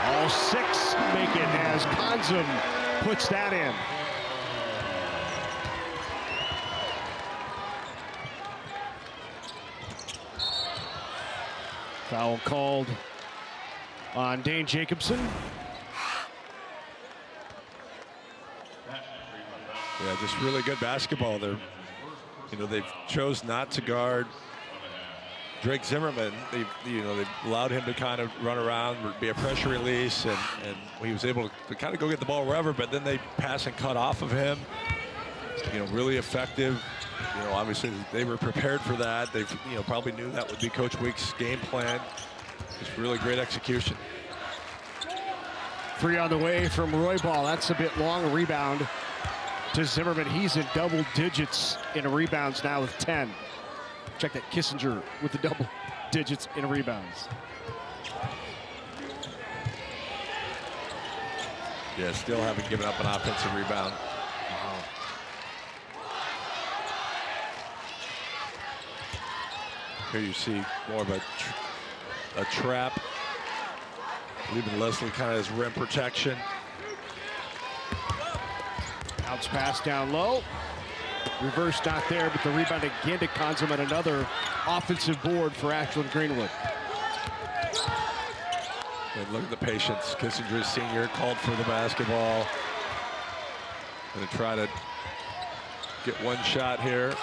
All 6 make it as Konzum puts that in. Foul called on Dane Jacobson. Yeah, just really good basketball. They've chose not to guard Drake Zimmerman. They've allowed him to kind of run around, be a pressure release, and he was able to kind of go get the ball wherever, but then they pass and cut off of him. Really effective. Obviously they were prepared for that. They probably knew that would be Coach Weeks' game plan. Just really great execution. 3 on the way from Roybal. That's a bit long. A rebound to Zimmerman. He's in double digits in rebounds now with 10. Check that, Kissinger with the double digits in rebounds. Yeah, still haven't given up an offensive rebound. Here you see more of a trap. Leaving Leslie kind of has rim protection. Bounce pass down low. Reverse not there, but the rebound again to consummate another offensive board for Ashland-Greenwood. And look at the patience. Kissinger, senior, called for the basketball. Going to try to get one shot here.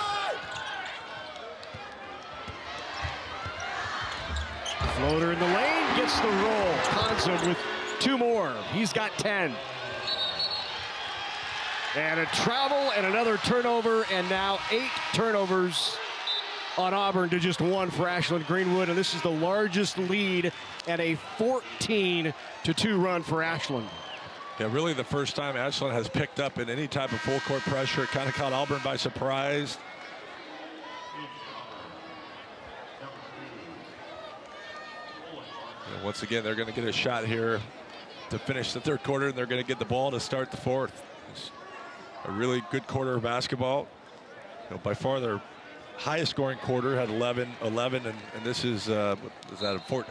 Floater in the lane, gets the roll. Consum with 2 more. He's got 10. And a travel and another turnover, and now 8 turnovers on Auburn to just 1 for Ashland-Greenwood, and this is the largest lead and a 14-2 run for Ashland. Yeah, really the first time Ashland has picked up in any type of full court pressure. It kind of caught Auburn by surprise. And once again, they're going to get a shot here to finish the 3rd quarter, and they're going to get the ball to start the 4th. It's a really good quarter of basketball. By far their highest scoring quarter had 11, and this is that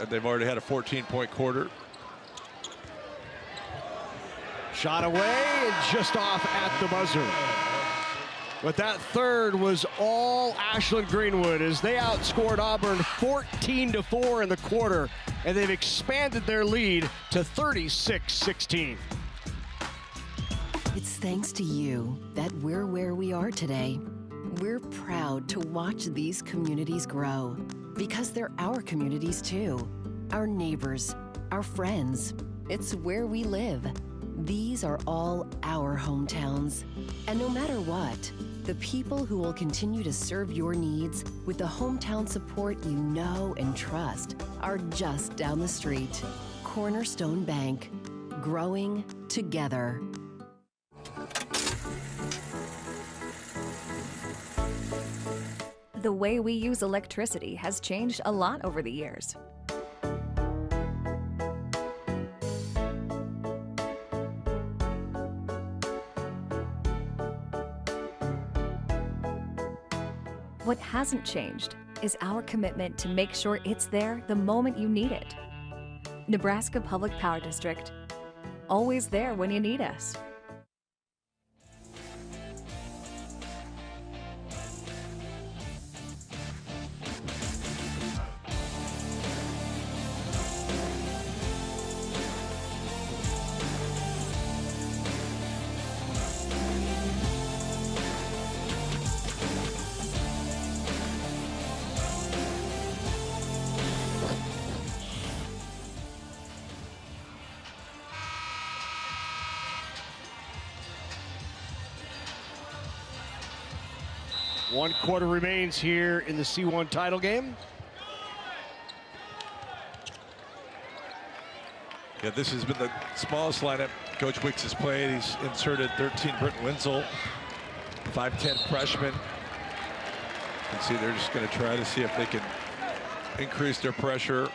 they've already had a 14-point quarter. Shot away and just off at the buzzer. But that 3rd was all Ashland-Greenwood as they outscored Auburn 14-4 in the quarter, and they've expanded their lead to 36-16. It's thanks to you that we're where we are today. We're proud to watch these communities grow because they're our communities too. Our neighbors, our friends. It's where we live. These are all our hometowns. And no matter what, the people who will continue to serve your needs with the hometown support you know and trust are just down the street. Cornerstone Bank, growing together. The way we use electricity has changed a lot over the years. What hasn't changed is our commitment to make sure it's there the moment you need it. Nebraska Public Power District, always there when you need us. One quarter remains here in the C1 title game. Yeah, this has been the smallest lineup Coach Wicks has played. He's inserted 13 Britton Wenzel, 5'10" freshman. You can see they're just going to try to see if they can increase their pressure.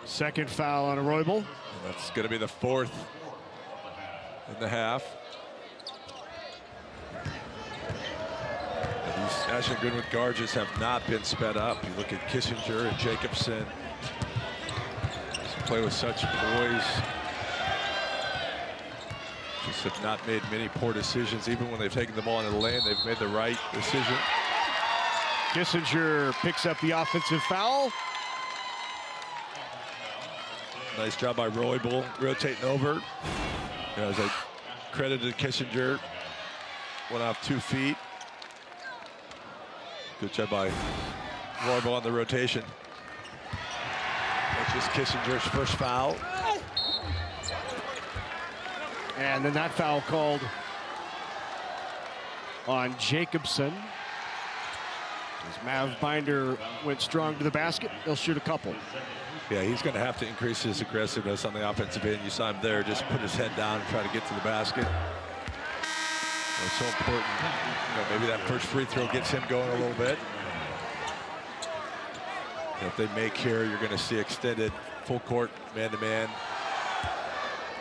Second foul on Roybal. And that's going to be the 4th in the half. And these Ashland-Greenwood guards just have not been sped up. You look at Kissinger and Jacobson. Play with such poise. Just have not made many poor decisions. Even when they've taken the ball in the lane, they've made the right decision. Kissinger picks up the offensive foul. Nice job by Roybal rotating over. As I credited Kissinger, went off 2 feet. Good job by Roybal on the rotation. That's just Kissinger's first foul. And then that foul called on Jacobson. As Mav Binder went strong to the basket, he'll shoot a couple. Yeah, he's going to have to increase his aggressiveness on the offensive end. You saw him there, just put his head down and try to get to the basket. It's so important. Maybe that first free throw gets him going a little bit. If they make here, you're going to see extended full court man-to-man.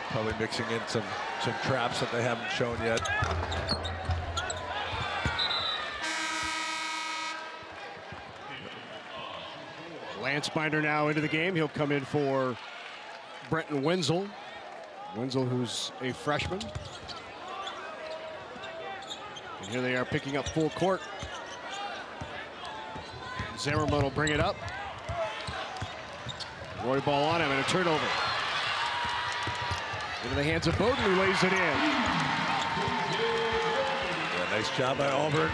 Probably mixing in some traps that they haven't shown yet. Lance Binder now into the game. He'll come in for Brenton Wenzel. Wenzel, who's a freshman. And here they are picking up full court. Zimmerman will bring it up. Roy ball on him and a turnover. Into the hands of Bowden, who lays it in. Yeah, nice job by Auburn,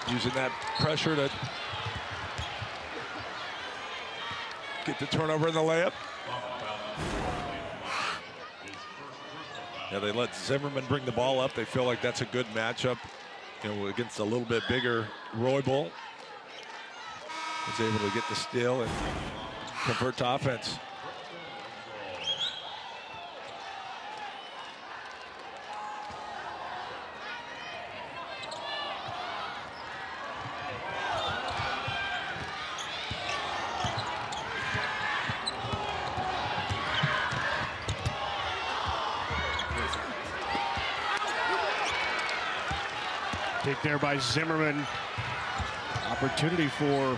using that pressure to get the turnover in the layup. Yeah, they let Zimmerman bring the ball up. They feel like that's a good matchup, against a little bit bigger Roybal. Was able to get the steal and convert to offense. Take there by Zimmerman. Opportunity for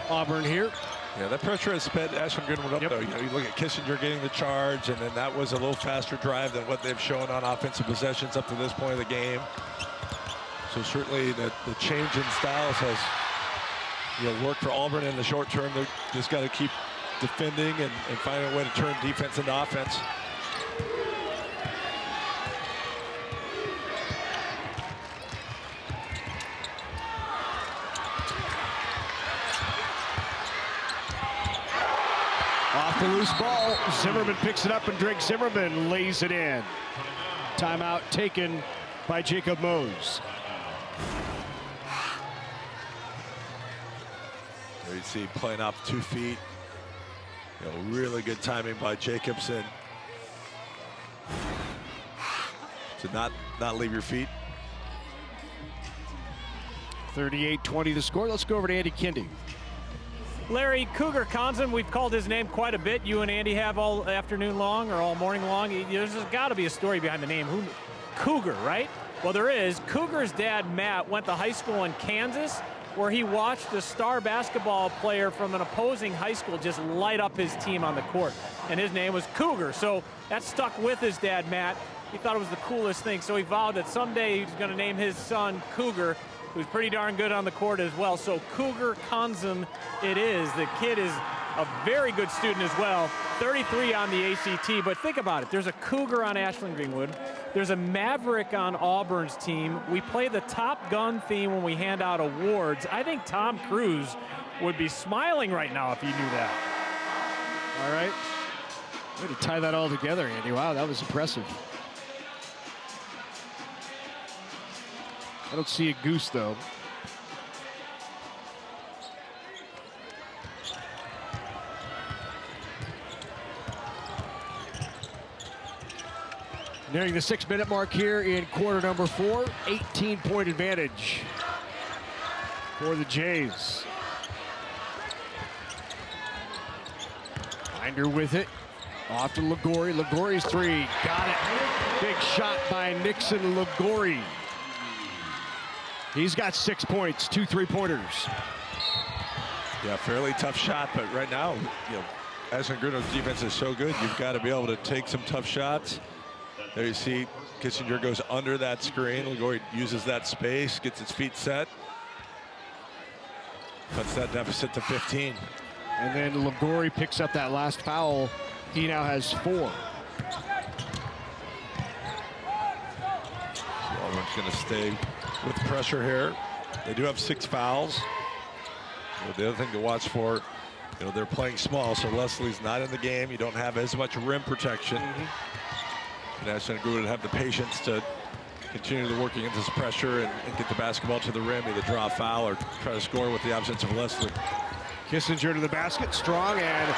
Auburn here. Yeah, that pressure has sped Ashland-Greenwood up, though. You look at Kissinger getting the charge, and then that was a little faster drive than what they've shown on offensive possessions up to this point of the game. So certainly the change in styles has worked for Auburn in the short term. They've just got to keep defending and finding a way to turn defense into offense. Off the loose ball, Zimmerman picks it up, and Drake Zimmerman lays it in. Timeout taken by Jacob Mose. There you see playing off 2 feet. Really good timing by Jacobson to not leave your feet. 38-20 the score. Let's go over to Andy Kindy. Larry, Cougar Conzen, we've called his name quite a bit. You and Andy have all afternoon long or all morning long. There's got to be a story behind the name. Cougar, right? Well, there is. Cougar's dad, Matt, went to high school in Kansas, where he watched a star basketball player from an opposing high school just light up his team on the court. And his name was Cougar. So that stuck with his dad, Matt. He thought it was the coolest thing. So he vowed that someday he's going to name his son Cougar, who's pretty darn good on the court as well. So Cougar Conzen it is. The kid is a very good student as well. 33 on the ACT, but think about it. There's a Cougar on Ashland-Greenwood. There's a Maverick on Auburn's team. We play the Top Gun theme when we hand out awards. I think Tom Cruise would be smiling right now if he knew that. All right. Way to tie that all together, Andy. Wow, that was impressive. I don't see a goose, though. Nearing the 6-minute mark here in quarter number 4. 18-point advantage for the Jays. Binder with it. Off to Ligori. Ligori's three. Got it. Big shot by Nixon Ligori. He's got 6 points, 2 3-pointers. Yeah, fairly tough shot, but right now, Ashland-Greenwood's defense is so good, you've got to be able to take some tough shots. There you see Kissinger goes under that screen. Ligori uses that space, gets his feet set. Cuts that deficit to 15. And then Ligori picks up that last foul. He now has 4. Auburn's going to stay with pressure here. They do have 6 fouls. The other thing to watch for, they're playing small, so Leslie's not in the game. You don't have as much rim protection. And Ashland-Greenwood would have the patience to continue to work against this pressure and get the basketball to the rim, either draw a foul or try to score with the absence of Leslie. Kissinger to the basket, strong, and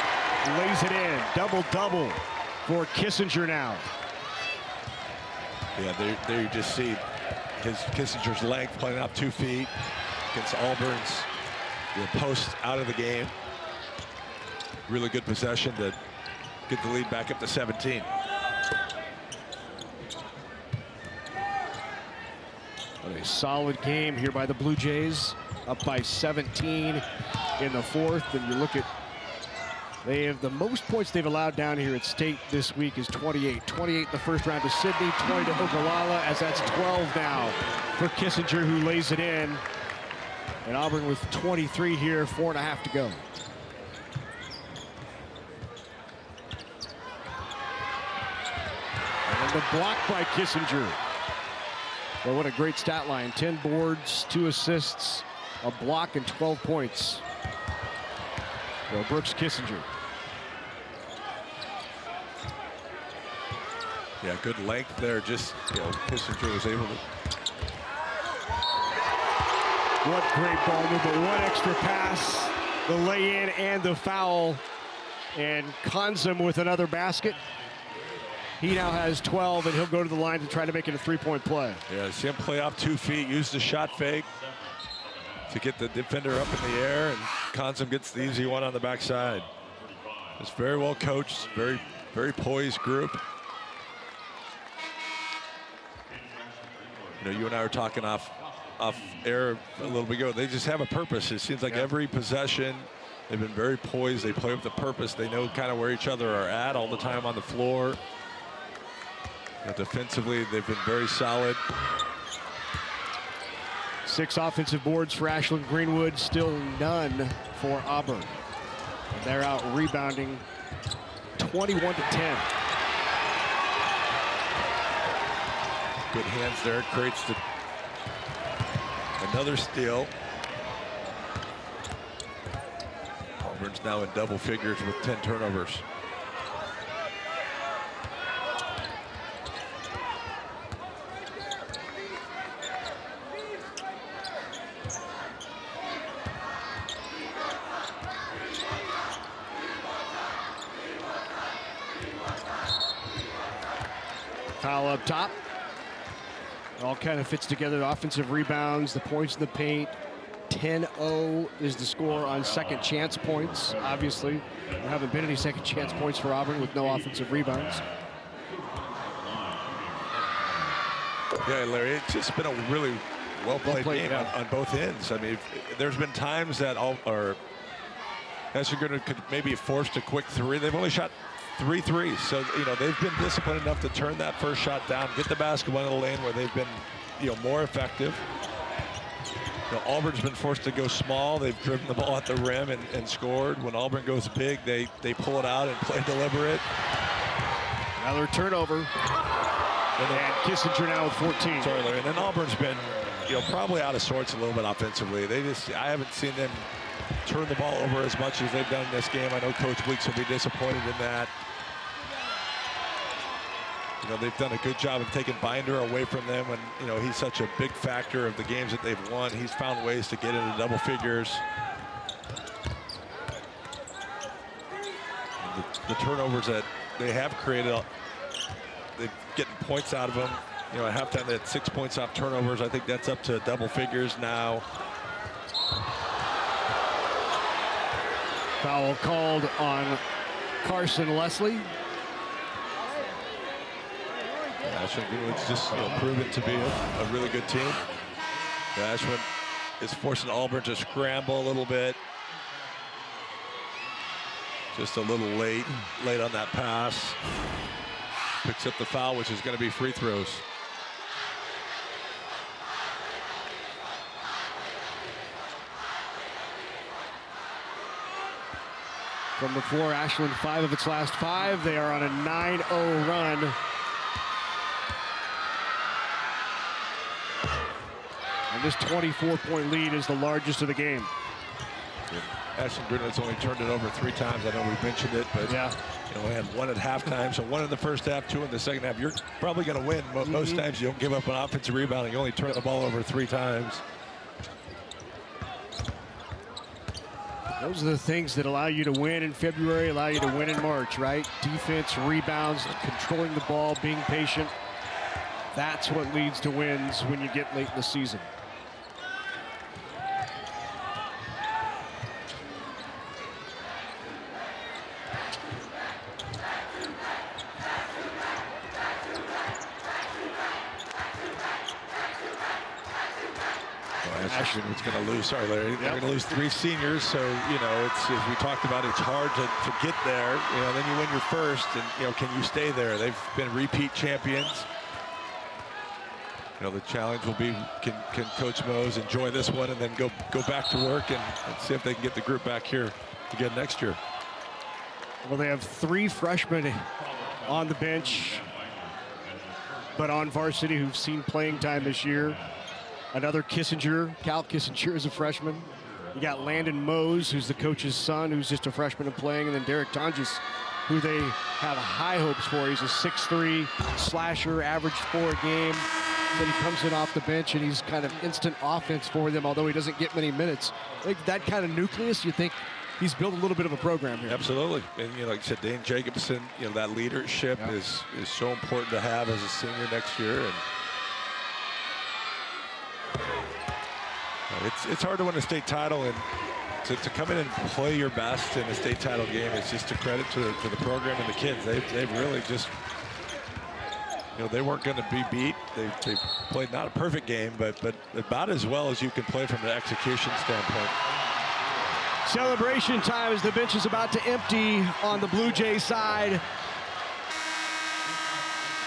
lays it in. Double-double for Kissinger now. Yeah, there you just see Kissinger's length playing out 2 feet against Auburn's post out of the game. Really good possession to get the lead back up to 17. A solid game here by the Blue Jays, up by 17 in the 4th. And you look at, they have the most points they've allowed down here at State this week is 28. 28 in the first round to Sydney, 20 to Ogallala, as that's 12 now for Kissinger, who lays it in. And Auburn with 23 here, 4.5 to go. And the block by Kissinger. Well, what a great stat line. 10 boards, 2 assists, a block, and 12 points. Well, Brooks Kissinger. Yeah, good length there. Just, Kissinger was able to. What great ball movement. One extra pass, the lay-in and the foul. And Konzum with another basket. He now has 12, and he'll go to the line to try to make it a 3-point play. Yeah, see him play off 2 feet, use the shot fake to get the defender up in the air, and Konzum gets the easy one on the backside. It's very well coached, very, very poised group. You and I were talking off air a little bit ago. They just have a purpose. It seems like every possession, they've been very poised. They play with a purpose. They know kind of where each other are at all the time on the floor. Defensively, they've been very solid. 6 offensive boards for Ashland-Greenwood, still none for Auburn. And they're out rebounding 21 to 10. Good hands there, creates another steal. Auburn's now in double figures with 10 turnovers. Foul up top. It all kind of fits together. The offensive rebounds, the points in the paint. 10-0 is the score on second chance points. Obviously, there haven't been any second chance points for Auburn with no offensive rebounds. Yeah, Larry, it's just been a really well-played game on both ends. I mean, there's been times that Ashland could maybe forced a quick 3. They've only shot 3 threes. So, they've been disciplined enough to turn that first shot down, get the basketball in the lane where they've been, more effective. Auburn's been forced to go small. They've driven the ball at the rim and scored. When Auburn goes big, they pull it out and play deliberate. Another turnover. And Kissinger now with 14. Sorry, Larry. And then Auburn's been, probably out of sorts a little bit offensively. I haven't seen them turn the ball over as much as they've done in this game. I know Coach Weeks will be disappointed in that. They've done a good job of taking Binder away from them when, he's such a big factor of the games that they've won. He's found ways to get into double figures. The turnovers that they have created, they're getting points out of them. At halftime they had 6 points off turnovers. I think that's up to double figures now. Foul called on Carson Leslie. Ashland-Greenwood's just proven to be a really good team. Ashland is forcing Auburn to scramble a little bit. Just a little late on that pass. Picks up the foul, which is going to be free throws. From the floor, Ashland 5 of its last 5. They are on a 9-0 run. And this 24-point lead is the largest of the game. Ashland-Greenwood's only turned it over 3 times. I know we mentioned it, but yeah, you know, we had 1 at halftime, so 1 in the first half, 2 in the second half. You're probably going to win. Most times you don't give up an offensive rebound. You only turn the ball over 3 times. Those are the things that allow you to win in February, allow you to win in March, right? Defense, rebounds, controlling the ball, being patient. That's what leads to wins when you get late in the season. Ashland's going to lose. Sorry, Larry. They're going to lose 3 seniors. So, you know, it's, as we talked about, it's hard to get there. You know, then you win your first, and, you know, can you stay there? They've been repeat champions. You know, the challenge will be, can Coach Mose enjoy this one and then go back to work and see if they can get the group back here again next year. Well, they have 3 freshmen on the bench, but on varsity who've seen playing time this year. Another Kissinger, Cal Kissinger is a freshman. You got Landon Mose, who's the coach's son, who's just a freshman and playing, and then Derek Tonjes, who they have high hopes for. He's a 6'3" slasher, averaged 4 a game. Then he comes in off the bench, and he's kind of instant offense for them, although he doesn't get many minutes. Like that kind of nucleus, you think he's built a little bit of a program here. Absolutely. And, you know, like I said, Dane Jacobson, you know, that leadership is so important to have as a senior next year. And it's hard to win a state title, and to come in and play your best in a state title game, it's just a credit to the program and the kids. They've really just, you know, they weren't going to be beat. They played not a perfect game, but about as well as you can play from an execution standpoint. Celebration time as the bench is about to empty on the Blue Jay side.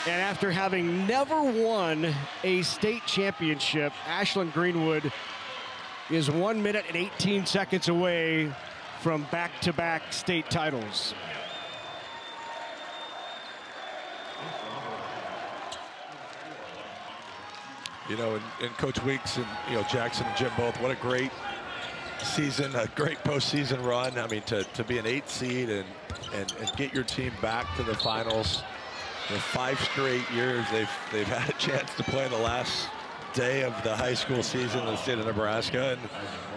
And after having never won a state championship, Ashland-Greenwood is 1 minute and 18 seconds away from back-to-back state titles. You know, and Coach Weeks and, you know, Jackson and Jim both, what a great season, a great postseason run. I mean, to be an 8th seed and get your team back to the finals. For 5 straight years, they've had a chance to play the last day of the high school season in the state of Nebraska,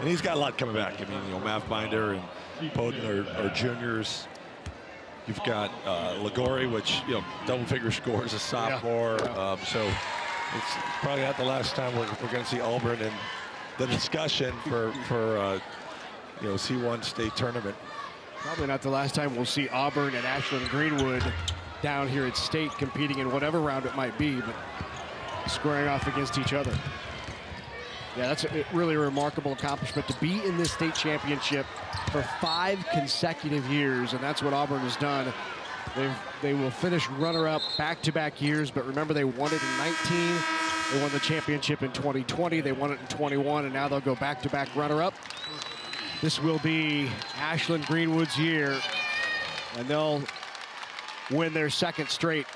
and he's got a lot coming back. I mean, you know, Matt Binder and Poden are juniors. You've got Ligori, which, you know, double-figure scores, a sophomore. So it's probably not the last time we're going to see Auburn in the discussion for you know, C1 state tournament. Probably not the last time we'll see Auburn and Ashland-Greenwood down here at state competing in whatever round it might be, but squaring off against each other. Yeah, that's a really remarkable accomplishment to be in this state championship for 5 consecutive years, and that's what Auburn has done. They will finish runner-up back-to-back years, but remember, they won it in 19. They won the championship in 2020. They won it in 21, and now they'll go back-to-back runner-up. This will be Ashland-Greenwood's year, and they'll win their 2nd straight.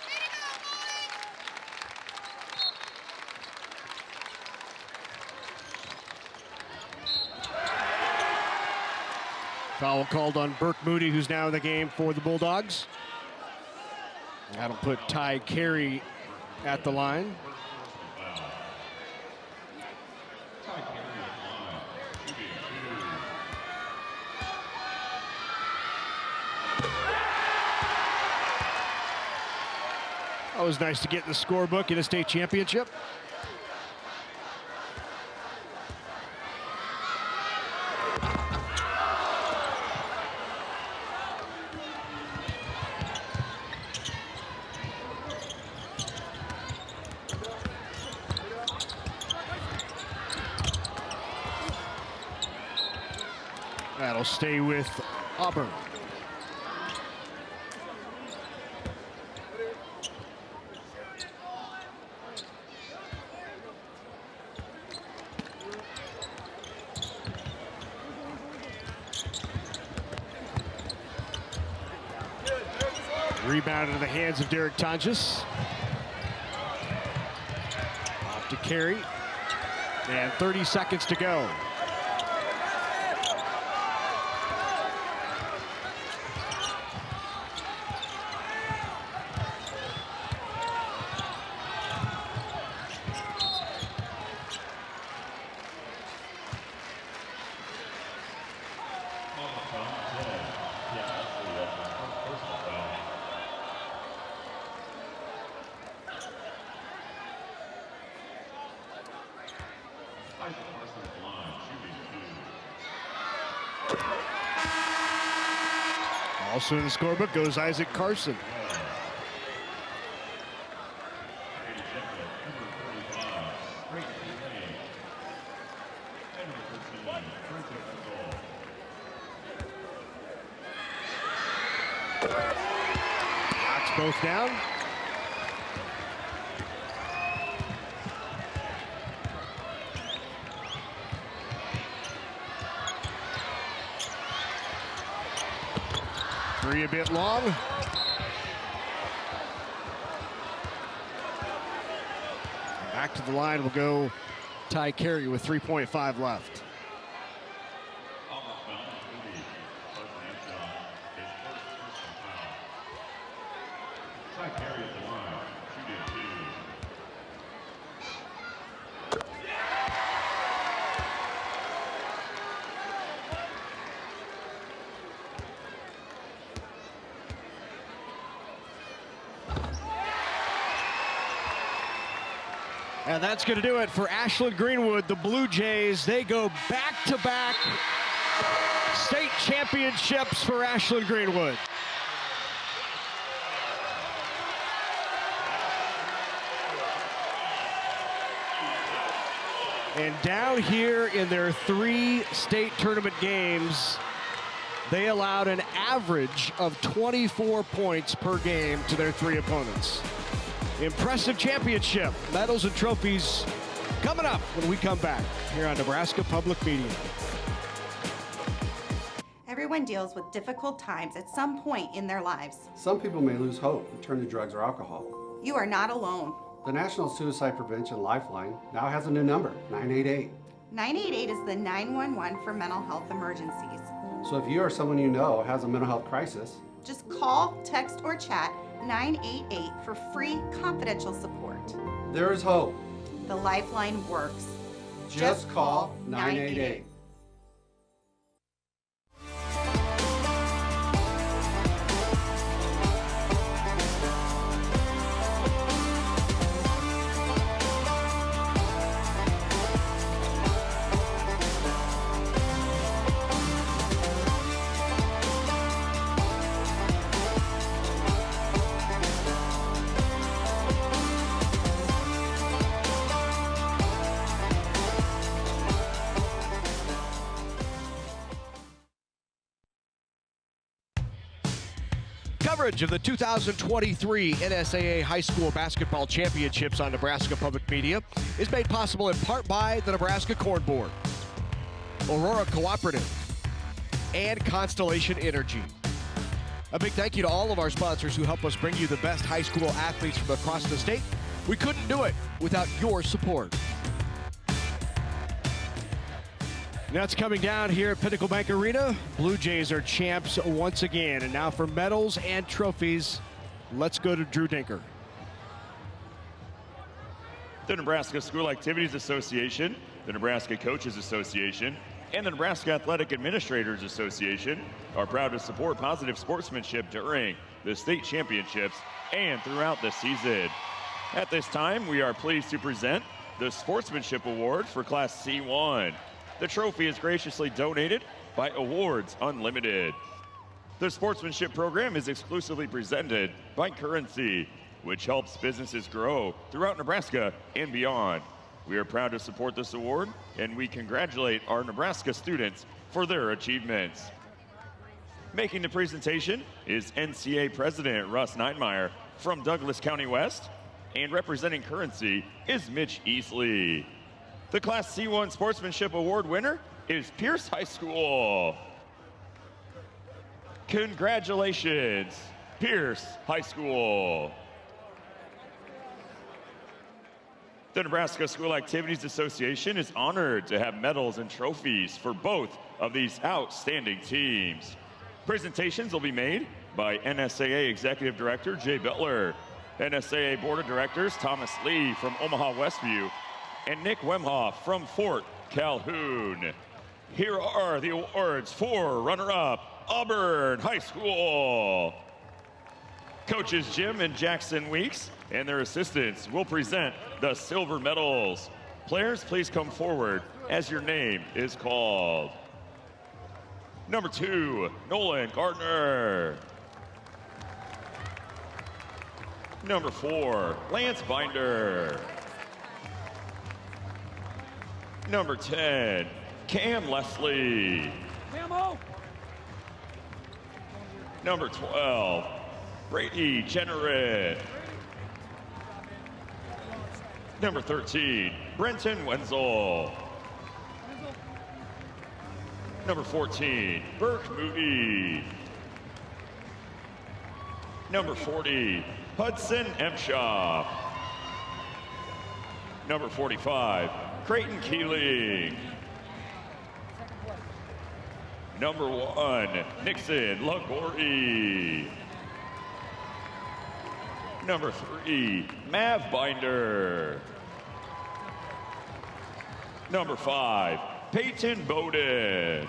Foul called on Burke Moody, who's now in the game for the Bulldogs. That'll put Ty Carey at the line. Always nice to get in the scorebook in a state championship. That'll stay with Auburn. Rebound into the hands of Derek Tonjes. Off to Carey. And 30 seconds to go. Also in the scorebook goes Isaac Carson. Knocks both down. Three a bit long. Back to the line will go Ty Carey with 3.5 left. Ty Carey at the line, shooting 2. And that's going to do it for Ashland-Greenwood. The Blue Jays, they go back-to-back state championships for Ashland-Greenwood. And down here in their 3 state tournament games, they allowed an average of 24 points per game to their 3 opponents. Impressive championship. Medals and trophies coming up when we come back here on Nebraska Public Media. Everyone deals with difficult times at some point in their lives. Some people may lose hope and turn to drugs or alcohol. You are not alone. The National Suicide Prevention Lifeline now has a new number, 988. 988 is the 911 for mental health emergencies. So if you or someone you know has a mental health crisis, just call, text, or chat 988 for free confidential support. There is hope. The Lifeline works. Just call 988. Coverage of the 2023 NSAA High School Basketball Championships on Nebraska Public Media is made possible in part by the Nebraska Corn Board, Aurora Cooperative, and Constellation Energy. A big thank you to all of our sponsors who help us bring you the best high school athletes from across the state. We couldn't do it without your support. That's coming down here at Pinnacle Bank Arena. Blue Jays are champs once again. And now for medals and trophies, let's go to Drew Dinker. The Nebraska School Activities Association, the Nebraska Coaches Association, and the Nebraska Athletic Administrators Association are proud to support positive sportsmanship during the state championships and throughout the season. At this time, we are pleased to present the Sportsmanship Award for Class C1. The trophy is graciously donated by Awards Unlimited. The sportsmanship program is exclusively presented by Currency, which helps businesses grow throughout Nebraska and beyond. We are proud to support this award, and we congratulate our Nebraska students for their achievements. Making the presentation is NCAA President Russ Neidmeyer from Douglas County West, and representing Currency is Mitch Easley. The Class C1 Sportsmanship Award winner is Pierce High School. Congratulations Pierce High School. The Nebraska School Activities Association is honored to have medals and trophies for both of these outstanding teams. Presentations will be made by NSAA Executive Director Jay Butler, NSAA Board of Directors Thomas Lee from Omaha Westview, and Nick Wemhoff from Fort Calhoun. Here are the awards for runner-up Auburn High School. Coaches Jim and Jackson Weeks and their assistants will present the silver medals. Players, please come forward as your name is called. Number 2, Nolan Gardner. Number 4, Lance Binder. Number 10, Cam Leslie. Number 12, Brady Jennerett. Number 13, Brenton Wenzel. Number 14, Burke Moody. Number 40, Hudson Emshaw. Number 45, Creighton Keeling. Number 1, Nixon Lagori. Number 3, Mav Binder. Number 5, Peyton Bowden.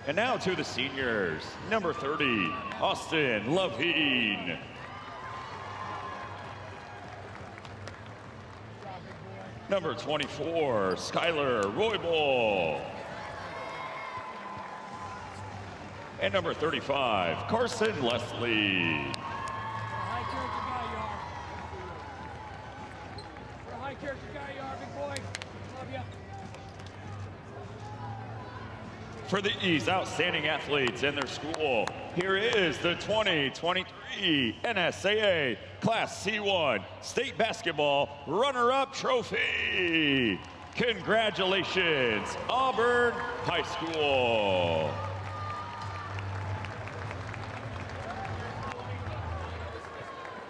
And now to the seniors. Number 30, Austin Levine. Number 24, Skylar Roybal. And number 35, Carson Leslie. For these outstanding athletes and their school, here is the 2023 NSAA Class C1 State Basketball Runner-Up Trophy. Congratulations, Auburn High School.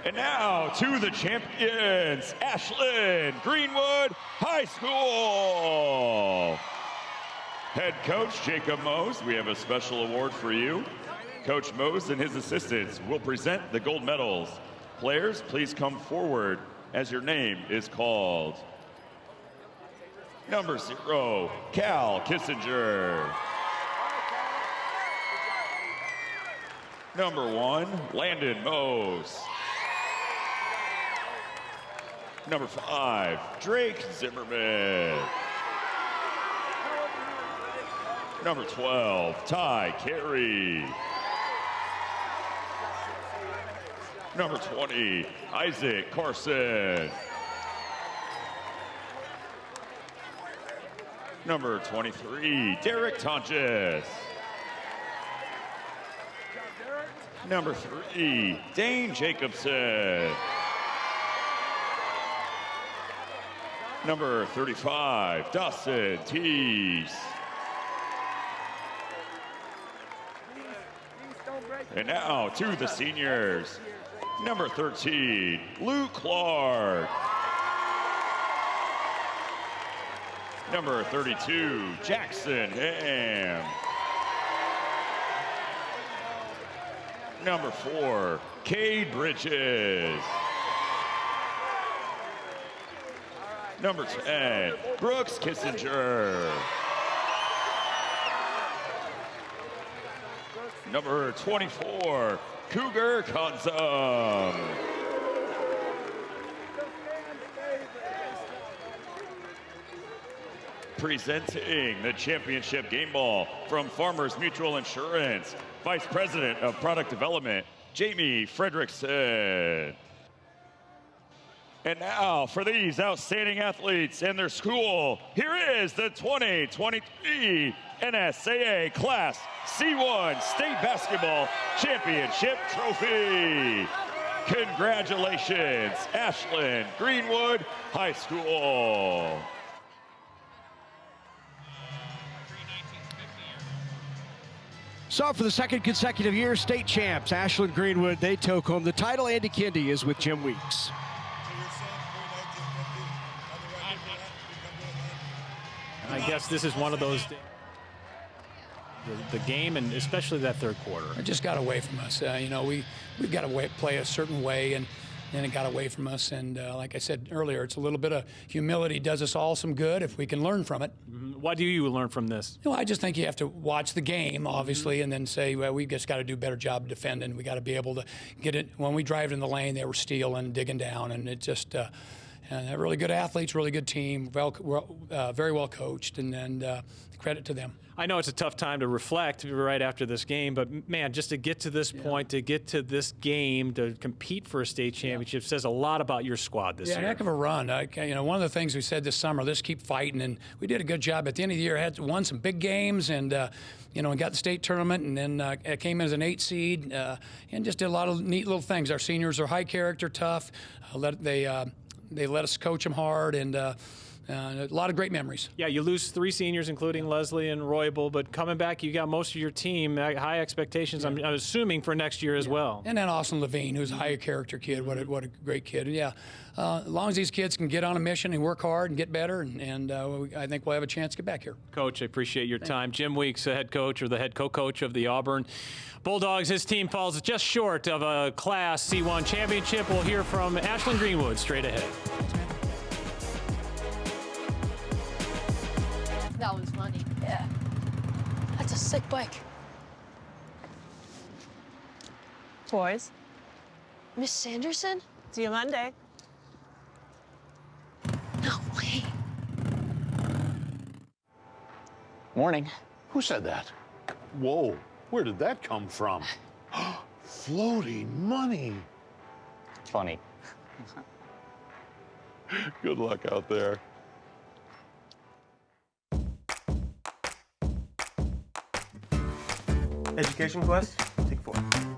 And now to the champions, Ashland-Greenwood High School. Head coach Jacob Mose, we have a special award for you. Coach Mose and his assistants will present the gold medals. Players, please come forward as your name is called. Number 0, Cal Kissinger. Number 1, Landon Mose. Number 5, Drake Zimmerman. Number 12, Ty Carey. Number 20, Isaac Carson. Number 23, Derek Tonjes. Number 3, Dane Jacobson. Number 35, Dawson Teese. And now to the seniors. Number 13, Luke Clark. Number 32, Jackson Ham. Number 4, Cade Bridges. Number 10, Brooks Kissinger. Number 24, Cougar Consum. Presenting the championship game ball from Farmers Mutual Insurance, Vice President of Product Development, Jamie Frederickson. And now for these outstanding athletes and their school, here is the 2023 NSAA Class C1 State Basketball Championship Trophy. Congratulations, Ashland-Greenwood High School. So for the second consecutive year, state champs, Ashland-Greenwood, they took home the title. Andy Kendi is with Jim Weeks. I guess this is one of those, the game, and especially that third quarter. It just got away from us. You know, we've got to play a certain way, and it got away from us. And like I said earlier, it's a little bit of humility does us all some good if we can learn from it. What do you learn from this? Well, I just think you have to watch the game, obviously, and then say, well, we just got to do a better job defending. We got to be able to get it. When we drive in the lane, they were stealing, digging down, and it just really good athletes, really good team, very well coached, and credit to them. I know it's a tough time to reflect right after this game, but man, just to get to this point, to get to this game, to compete for a state championship says a lot about your squad this year. Yeah, heck of a run. You know, one of the things we said this summer, let's keep fighting, and we did a good job at the end of the year. Won some big games, and you know, and got the state tournament, and then came in as an 8 seed, and just did a lot of neat little things. Our seniors are high character, tough. They let us coach them hard, and a lot of great memories. Yeah, you lose 3 seniors, including Leslie and Royable, but coming back, you got most of your team. High expectations, I'm assuming, for next year as well. And then Austin Levine, who's a higher character kid. What a great kid. Yeah, as long as these kids can get on a mission and work hard and get better, and I think we'll have a chance to get back here. Coach, I appreciate your time. Jim Weeks, the head coach, or the head co-coach of the Auburn Bulldogs. His team falls just short of a Class C1 championship. We'll hear from Ashland-Greenwood straight ahead. That one's funny. Yeah. That's a sick bike. Boys. Miss Sanderson? See you Monday. No way. Morning. Who said that? Whoa, where did that come from? Floating money. Funny. Good luck out there. Education quest, take 4.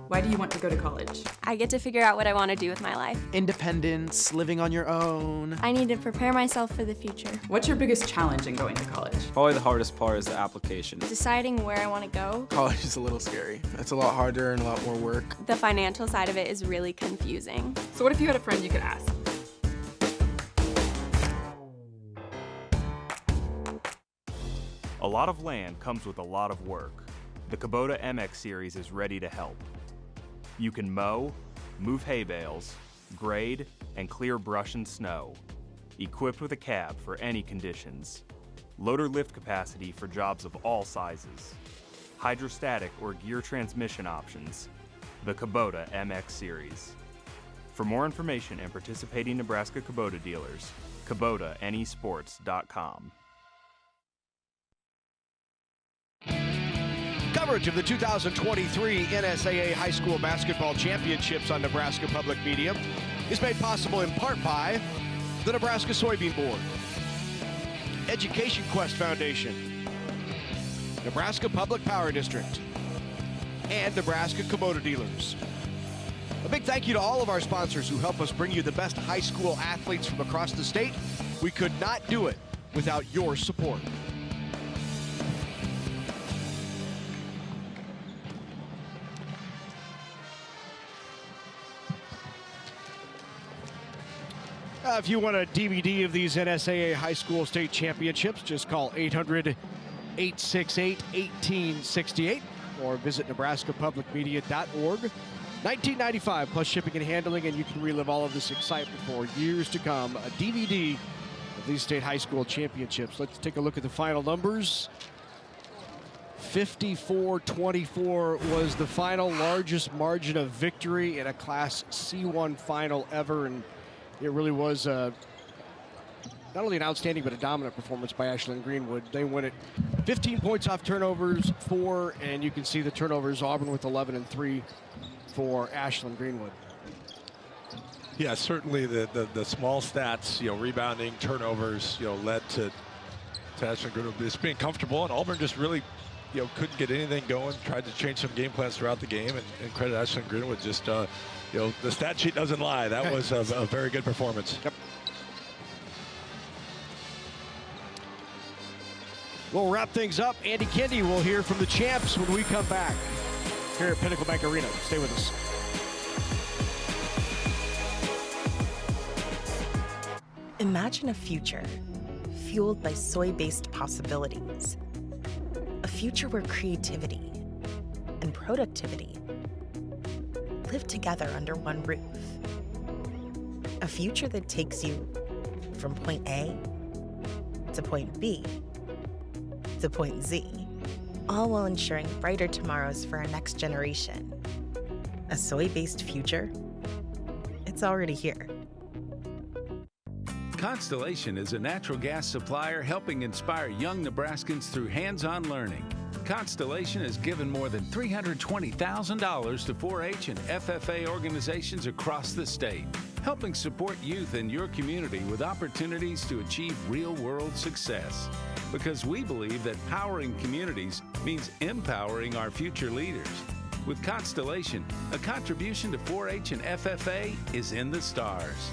Why do you want to go to college? I get to figure out what I want to do with my life. Independence, living on your own. I need to prepare myself for the future. What's your biggest challenge in going to college? Probably the hardest part is the application. Deciding where I want to go. College is a little scary. It's a lot harder and a lot more work. The financial side of it is really confusing. So what if you had a friend you could ask? A lot of land comes with a lot of work. The Kubota MX series is ready to help. You can mow, move hay bales, grade, and clear brush and snow. Equipped with a cab for any conditions. Loader lift capacity for jobs of all sizes. Hydrostatic or gear transmission options. The Kubota MX series. For more information and participating Nebraska Kubota dealers, KubotaNesports.com. Coverage of the 2023 NSAA High School Basketball Championships on Nebraska Public Media is made possible in part by the Nebraska Soybean Board, Education Quest Foundation, Nebraska Public Power District, and Nebraska Kubota Dealers. A big thank you to all of our sponsors who help us bring you the best high school athletes from across the state. We could not do it without your support. If you want a DVD of these NSAA High School State Championships, just call 800-868-1868 or visit nebraskapublicmedia.org. $19.95 plus shipping and handling, and you can relive all of this excitement for years to come. A DVD of these state high school championships. Let's take a look at the final numbers. 54-24 was the final, largest margin of victory in a Class C1 final ever, and it really was not only an outstanding but a dominant performance by Ashland-Greenwood. They win it 15 points off turnovers, 4, and you can see the turnovers, Auburn with 11 and 3 for Ashland-Greenwood. Yeah, certainly the small stats, rebounding, turnovers, led to Ashland-Greenwood just being comfortable, and Auburn just really, couldn't get anything going, tried to change some game plans throughout the game, and credit Ashland-Greenwood just, the stat sheet doesn't lie. That was a very good performance. Yep. We'll wrap things up. Andy Kendi will hear from the champs when we come back here at Pinnacle Bank Arena. Stay with us. Imagine a future fueled by soy-based possibilities. A future where creativity and productivity live together under one roof. A future that takes you from point A to point B to point Z, all while ensuring brighter tomorrows for our next generation. A soy-based future? It's already here. Constellation is a natural gas supplier helping inspire young Nebraskans through hands-on learning. Constellation has given more than $320,000 to 4-H and FFA organizations across the state, helping support youth in your community with opportunities to achieve real-world success. Because we believe that powering communities means empowering our future leaders. With Constellation, a contribution to 4-H and FFA is in the stars.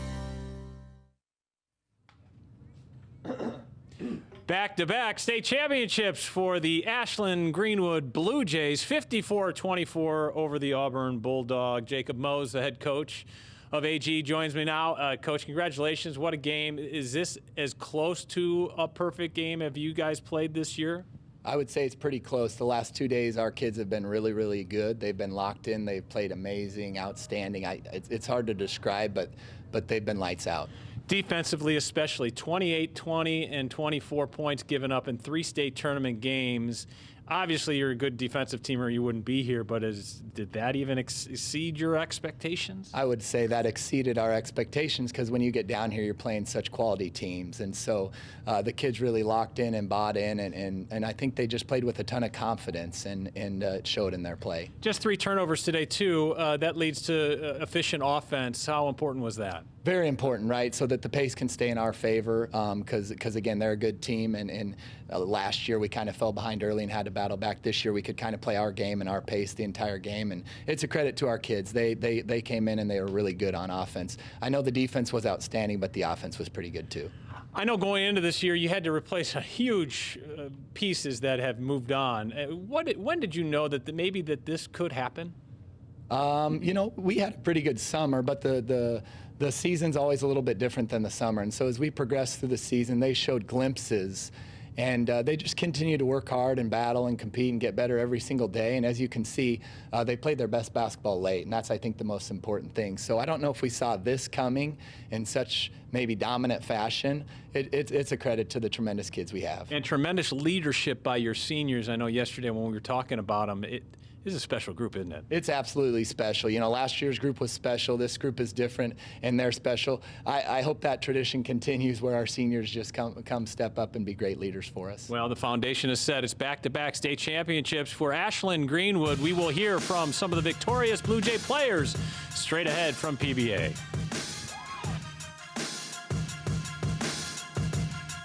Back-to-back state championships for the Ashland-Greenwood Bluejays, 54-24 over the Auburn Bulldogs. Jacob Mose, the head coach of AG, joins me now. Coach, congratulations. What a game. Is this as close to a perfect game have you guys played this year? I would say it's pretty close. The last 2 days, our kids have been really, really good. They've been locked in. They've played amazing, outstanding. It's hard to describe, but they've been lights out. Defensively especially, 28, 20, and 24 points given up in 3 state tournament games. Obviously, you're a good defensive team or you wouldn't be here, but did that even exceed your expectations? I would say that exceeded our expectations because when you get down here, you're playing such quality teams. And so the kids really locked in and bought in, and I think they just played with a ton of confidence, and it showed in their play. Just 3 turnovers today, too. That leads to efficient offense. How important was that? Very important, right? So that the pace can stay in our favor because again, they're a good team. And last year we kind of fell behind early and had to battle back. This year we could kind of play our game and our pace the entire game. And it's a credit to our kids. They came in and they were really good on offense. I know the defense was outstanding, but the offense was pretty good too. I know going into this year you had to replace a huge pieces that have moved on. When did you know that maybe this could happen? You know, we had a pretty good summer, but the season's always a little bit different than the summer. And so as we progressed through the season, they showed glimpses. And they just continue to work hard and battle and compete and get better every single day. And as you can see, they played their best basketball late. And that's, I think, the most important thing. So I don't know if we saw this coming in such maybe dominant fashion. It's a credit to the tremendous kids we have. And tremendous leadership by your seniors. I know yesterday when we were talking about them, this is a special group, isn't it? It's absolutely special. You know, last year's group was special. This group is different, and they're special. I hope that tradition continues where our seniors just come step up and be great leaders for us. Well, the foundation is set. It's back-to-back state championships for Ashland-Greenwood. We will hear from some of the victorious Blue Jay players straight ahead from PBA.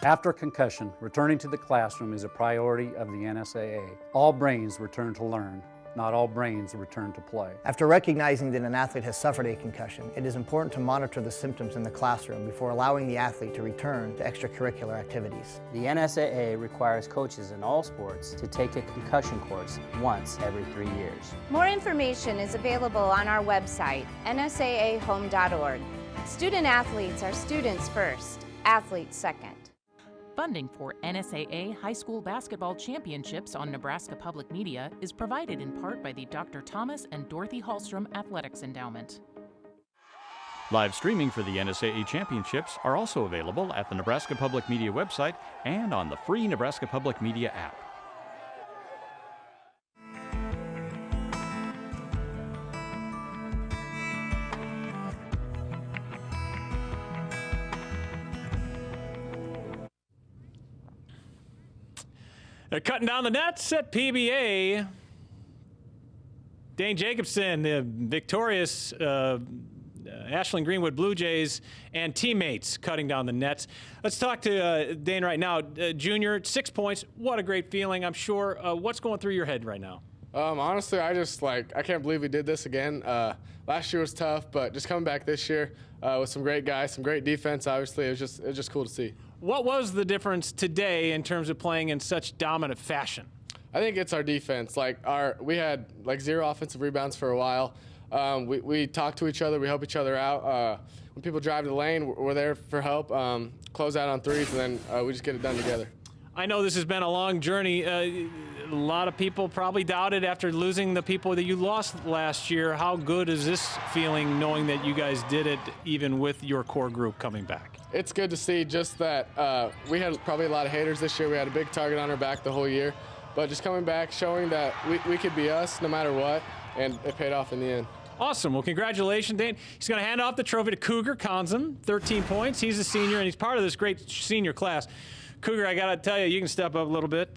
After concussion, returning to the classroom is a priority of the NSAA. All brains return to learn. Not all brains return to play. After recognizing that an athlete has suffered a concussion, it is important to monitor the symptoms in the classroom before allowing the athlete to return to extracurricular activities. The NSAA requires coaches in all sports to take a concussion course once every 3 years. More information is available on our website, nsaahome.org. Student athletes are students first, athletes second. Funding for NSAA High School Basketball Championships on Nebraska Public Media is provided in part by the Dr. Thomas and Dorothy Hallstrom Athletics Endowment. Live streaming for the NSAA Championships are also available at the Nebraska Public Media website and on the free Nebraska Public Media app. They're cutting down the nets at PBA. Dane Jacobson, the victorious Ashland-Greenwood Bluejays, and teammates cutting down the nets. Let's talk to Dane right now. Junior, 6 points. What a great feeling, I'm sure. What's going through your head right now? Honestly, I can't believe we did this again. Last year was tough, but just coming back this year with some great guys, some great defense, obviously, it was just cool to see. What was the difference today in terms of playing in such dominant fashion? I think it's our defense. We had 0 offensive rebounds for a while. We talk to each other. We help each other out. When people drive to the lane, we're there for help. Close out on threes, and then we just get it done together. I know this has been a long journey. A lot of people probably doubted after losing the people that you lost last year. How good is this feeling knowing that you guys did it even with your core group coming back? It's good to see just that we had probably a lot of haters this year. We had a big target on our back the whole year. But just coming back, showing that we could be us no matter what, and it paid off in the end. Awesome. Well, congratulations, Dane. He's going to hand off the trophy to Cougar Conzen, 13 points. He's a senior, and he's part of this great senior class. Cougar, I got to tell you, you can step up a little bit.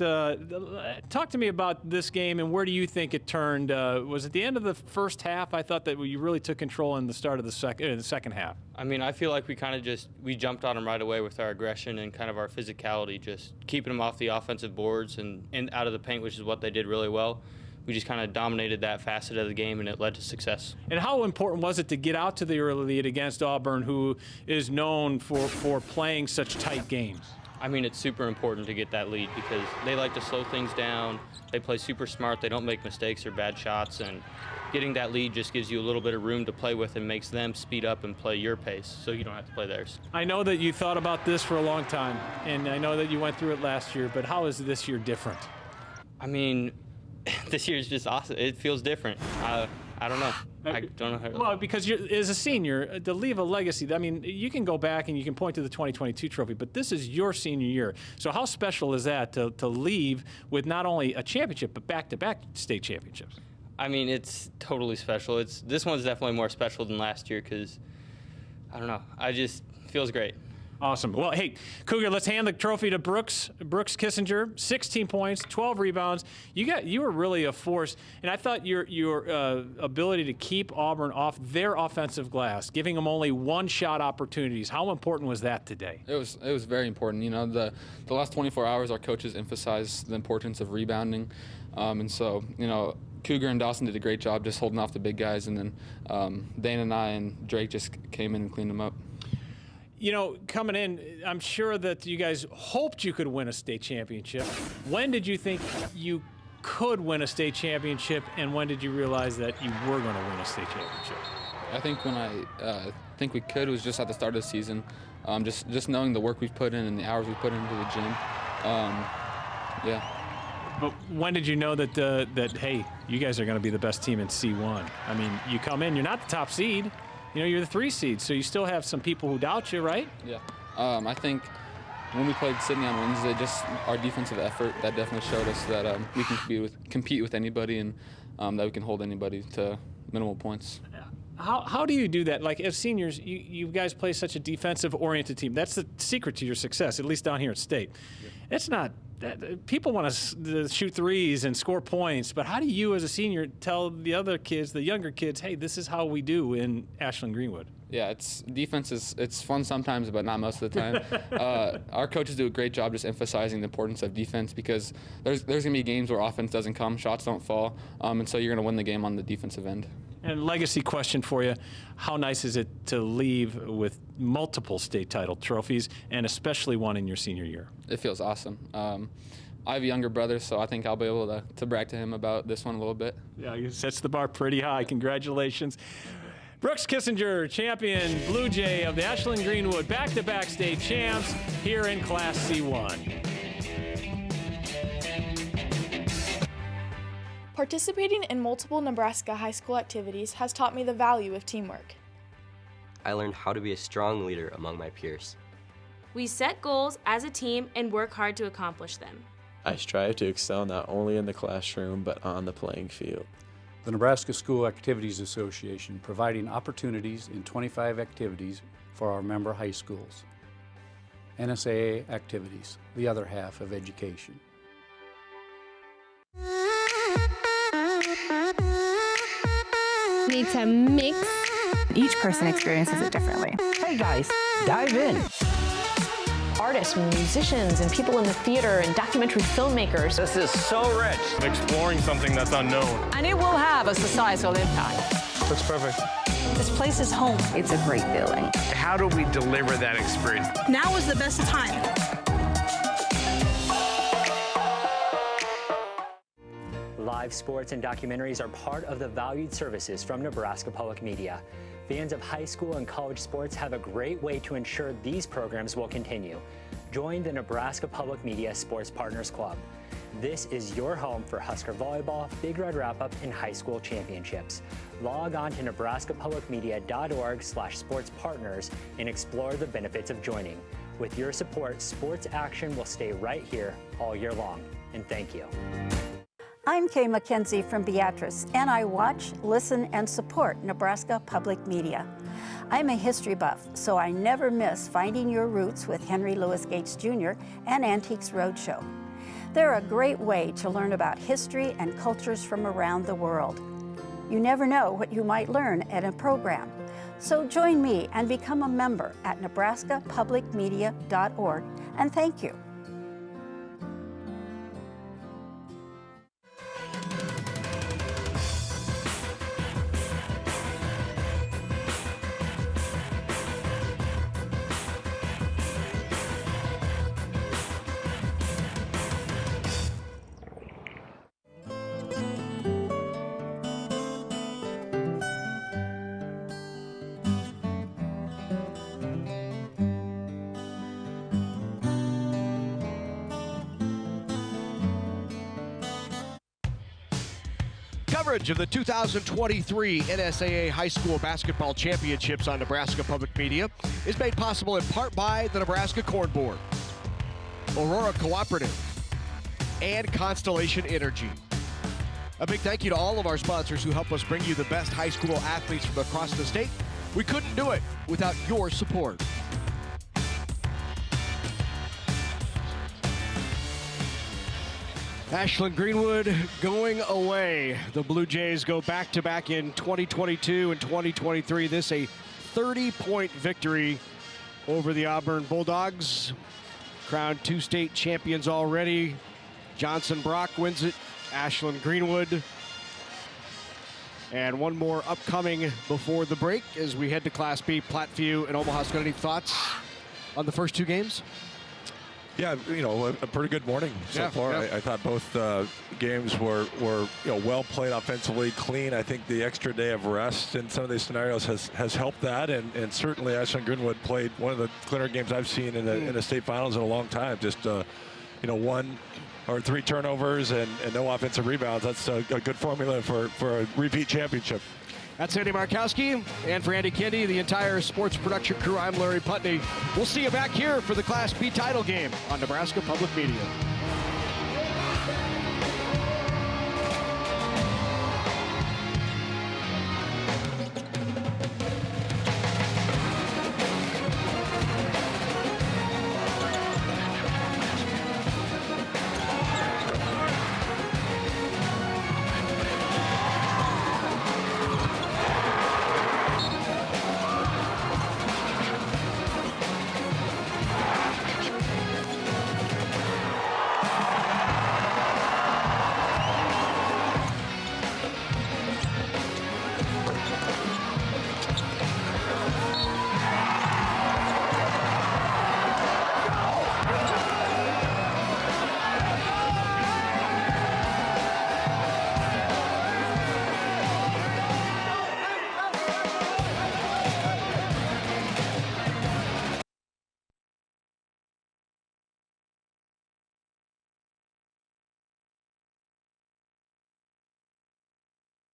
Talk to me about this game, and where do you think it turned? Was it the end of the first half? I thought that you really took control in the start of the second half. I mean, I feel like we kind of we jumped on them right away with our aggression and kind of our physicality, just keeping them off the offensive boards and out of the paint, which is what they did really well. We just kind of dominated that facet of the game, and it led to success. And how important was it to get out to the early lead against Auburn, who is known for playing such tight games? I mean, it's super important to get that lead because they like to slow things down. They play super smart. They don't make mistakes or bad shots, and getting that lead just gives you a little bit of room to play with and makes them speed up and play your pace so you don't have to play theirs. I know that you thought about this for a long time, and I know that you went through it last year, but how is this year different? I mean, this year's just awesome. It feels different. I don't know. I don't know how. Well, because as a senior, to leave a legacy, I mean, you can go back and you can point to the 2022 trophy, but this is your senior year. So how special is that to leave with not only a championship, but back-to-back state championships? I mean, it's totally special. This one's definitely more special than last year because, I don't know, feels great. Awesome. Well, hey, Cougar, let's hand the trophy to Brooks Kissinger. 16 points, 12 rebounds. You were really a force, and I thought your ability to keep Auburn off their offensive glass, giving them only one-shot opportunities. How important was that today? It was very important. You know, the last 24 hours, our coaches emphasized the importance of rebounding, and so Cougar and Dawson did a great job just holding off the big guys, and then Dane and I and Drake just came in and cleaned them up. Coming in, I'm sure that you guys hoped you could win a state championship. When did you think you could win a state championship, and when did you realize that you were going to win a state championship? I think when I think we could was just at the start of the season. Just knowing the work we've put in and the hours we put into the gym. Yeah. But when did you know that hey, you guys are going to be the best team in C1? I mean, you come in, you're not the top seed. You're the 3 seed, so you still have some people who doubt you, right? Yeah. I think when we played Sydney on Wednesday, just our defensive effort, that definitely showed us that we can compete with anybody and that we can hold anybody to minimal points. How do you do that? Like, as seniors, you guys play such a defensive-oriented team. That's the secret to your success, at least down here at State. Yeah. It's not people want to shoot threes and score points, but how do you, as a senior, tell the other kids, the younger kids, hey, this is how we do in Ashland-Greenwood? Yeah, defense it's fun sometimes, but not most of the time. Our coaches do a great job just emphasizing the importance of defense because there's going to be games where offense doesn't come, shots don't fall, and so you're going to win the game on the defensive end. And legacy question for you, how nice is it to leave with multiple state title trophies, and especially one in your senior year? It feels awesome. I have a younger brother, so I think I'll be able to brag to him about this one a little bit. Yeah, it sets the bar pretty high. Congratulations. Brooks Kissinger, champion Blue Jay of the Ashland-Greenwood, back-to-back state champs here in Class C1. Participating in multiple Nebraska high school activities has taught me the value of teamwork. I learned how to be a strong leader among my peers. We set goals as a team and work hard to accomplish them. I strive to excel not only in the classroom, but on the playing field. The Nebraska School Activities Association providing opportunities in 25 activities for our member high schools. NSAA activities, the other half of education. Need to mix. Each person experiences it differently. Hey guys, dive in. Artists, musicians, and people in the theater and documentary filmmakers. This is so rich. Exploring something that's unknown. And it will have a societal impact. That's perfect. This place is home. It's a great feeling. How do we deliver that experience? Now is the best time. Live sports and documentaries are part of the valued services from Nebraska Public Media. Fans of high school and college sports have a great way to ensure these programs will continue. Join the Nebraska Public Media Sports Partners Club. This is your home for Husker Volleyball, Big Red Wrap-Up, and high school championships. Log on to nebraskapublicmedia.org/sportspartners and explore the benefits of joining. With your support, sports action will stay right here all year long. And thank you. I'm Kay McKenzie from Beatrice, and I watch, listen, and support Nebraska Public Media. I'm a history buff, so I never miss Finding Your Roots with Henry Louis Gates Jr. and Antiques Roadshow. They're a great way to learn about history and cultures from around the world. You never know what you might learn at a program. So join me and become a member at nebraskapublicmedia.org, and thank you. Coverage of the 2023 NSAA High School Basketball Championships on Nebraska Public Media is made possible in part by the Nebraska Corn Board, Aurora Cooperative, and Constellation Energy. A big thank you to all of our sponsors who help us bring you the best high school athletes from across the state. We couldn't do it without your support. Ashland-Greenwood going away. The Blue Jays go back-to-back in 2022 and 2023. This a 30-point victory over the Auburn Bulldogs. Crowned two state champions already. Johnson Brock wins it. Ashland-Greenwood. And one more upcoming before the break as we head to Class B. Platteview and Omaha. Scott, any thoughts on the first two games? Yeah, you know, a pretty good morning so far. I thought both games were well played offensively, clean. I think the extra day of rest in some of these scenarios has helped that, and certainly Ashland-Greenwood played one of the cleaner games I've seen in the state finals in a long time. Just one or three turnovers and no offensive rebounds. That's a good formula for a repeat championship. That's Andy Markowski, and for Andy Kendi, the entire sports production crew, I'm Larry Putney. We'll see you back here for the Class B title game on Nebraska Public Media.